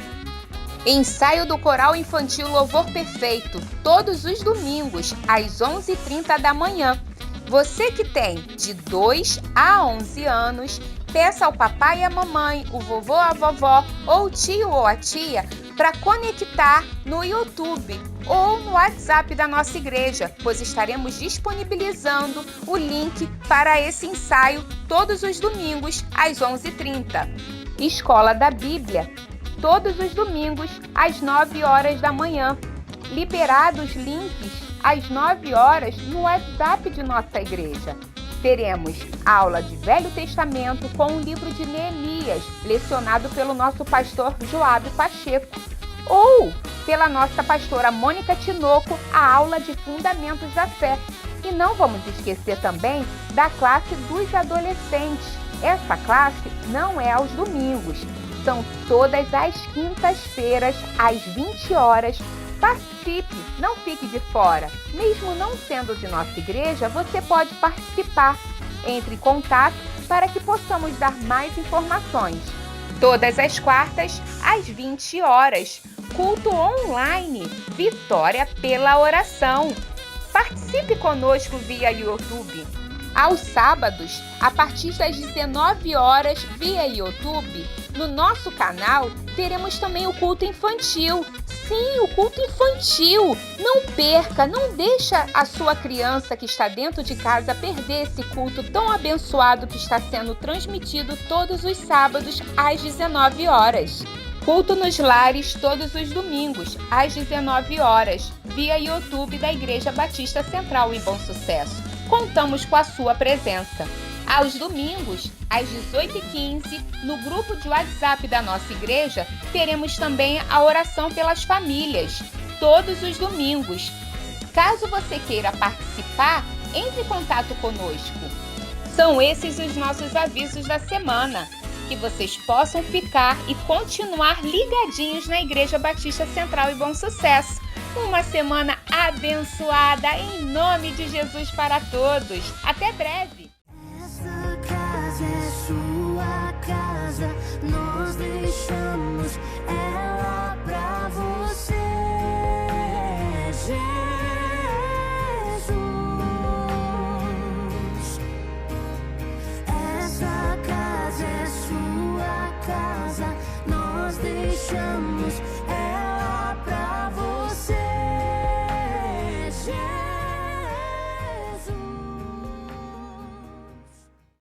Ensaio do Coral Infantil Louvor Perfeito, todos os domingos, às 11h30 da manhã. Você que tem de 2 a 11 anos, peça ao papai e à mamãe, o vovô, a vovó, ou o tio ou a tia, para conectar no YouTube ou no WhatsApp da nossa igreja, pois estaremos disponibilizando o link para esse ensaio todos os domingos às 11h30. Escola da Bíblia, todos os domingos às 9h da manhã. Liberados links às 9h no WhatsApp de nossa igreja. Teremos aula de Velho Testamento com o livro de Neemias, lecionado pelo nosso pastor Joab Pacheco, ou pela nossa pastora Mônica Tinoco, a aula de Fundamentos da Fé. E não vamos esquecer também da classe dos adolescentes. Essa classe não é aos domingos, são todas as quintas-feiras, às 20h. Participe, não fique de fora. Mesmo não sendo de nossa igreja, você pode participar. Entre em contato para que possamos dar mais informações. Todas as quartas, às 20h, culto online, Vitória pela Oração. Participe conosco via YouTube. Aos sábados, a partir das 19 horas via YouTube, no nosso canal, teremos também o culto infantil. Sim, o culto infantil! Não perca, não deixa a sua criança que está dentro de casa perder esse culto tão abençoado que está sendo transmitido todos os sábados às 19 horas. Culto nos lares todos os domingos, às 19 horas, via YouTube da Igreja Batista Central em Bom Sucesso. Contamos com a sua presença. Aos domingos, às 18h15, no grupo de WhatsApp da nossa igreja, teremos também a oração pelas famílias, todos os domingos. Caso você queira participar, entre em contato conosco. São esses os nossos avisos da semana. Que vocês possam ficar e continuar ligadinhos na Igreja Batista Central e Bom Sucesso. Uma semana abençoada em nome de Jesus para todos. Até breve! Essa casa é sua casa.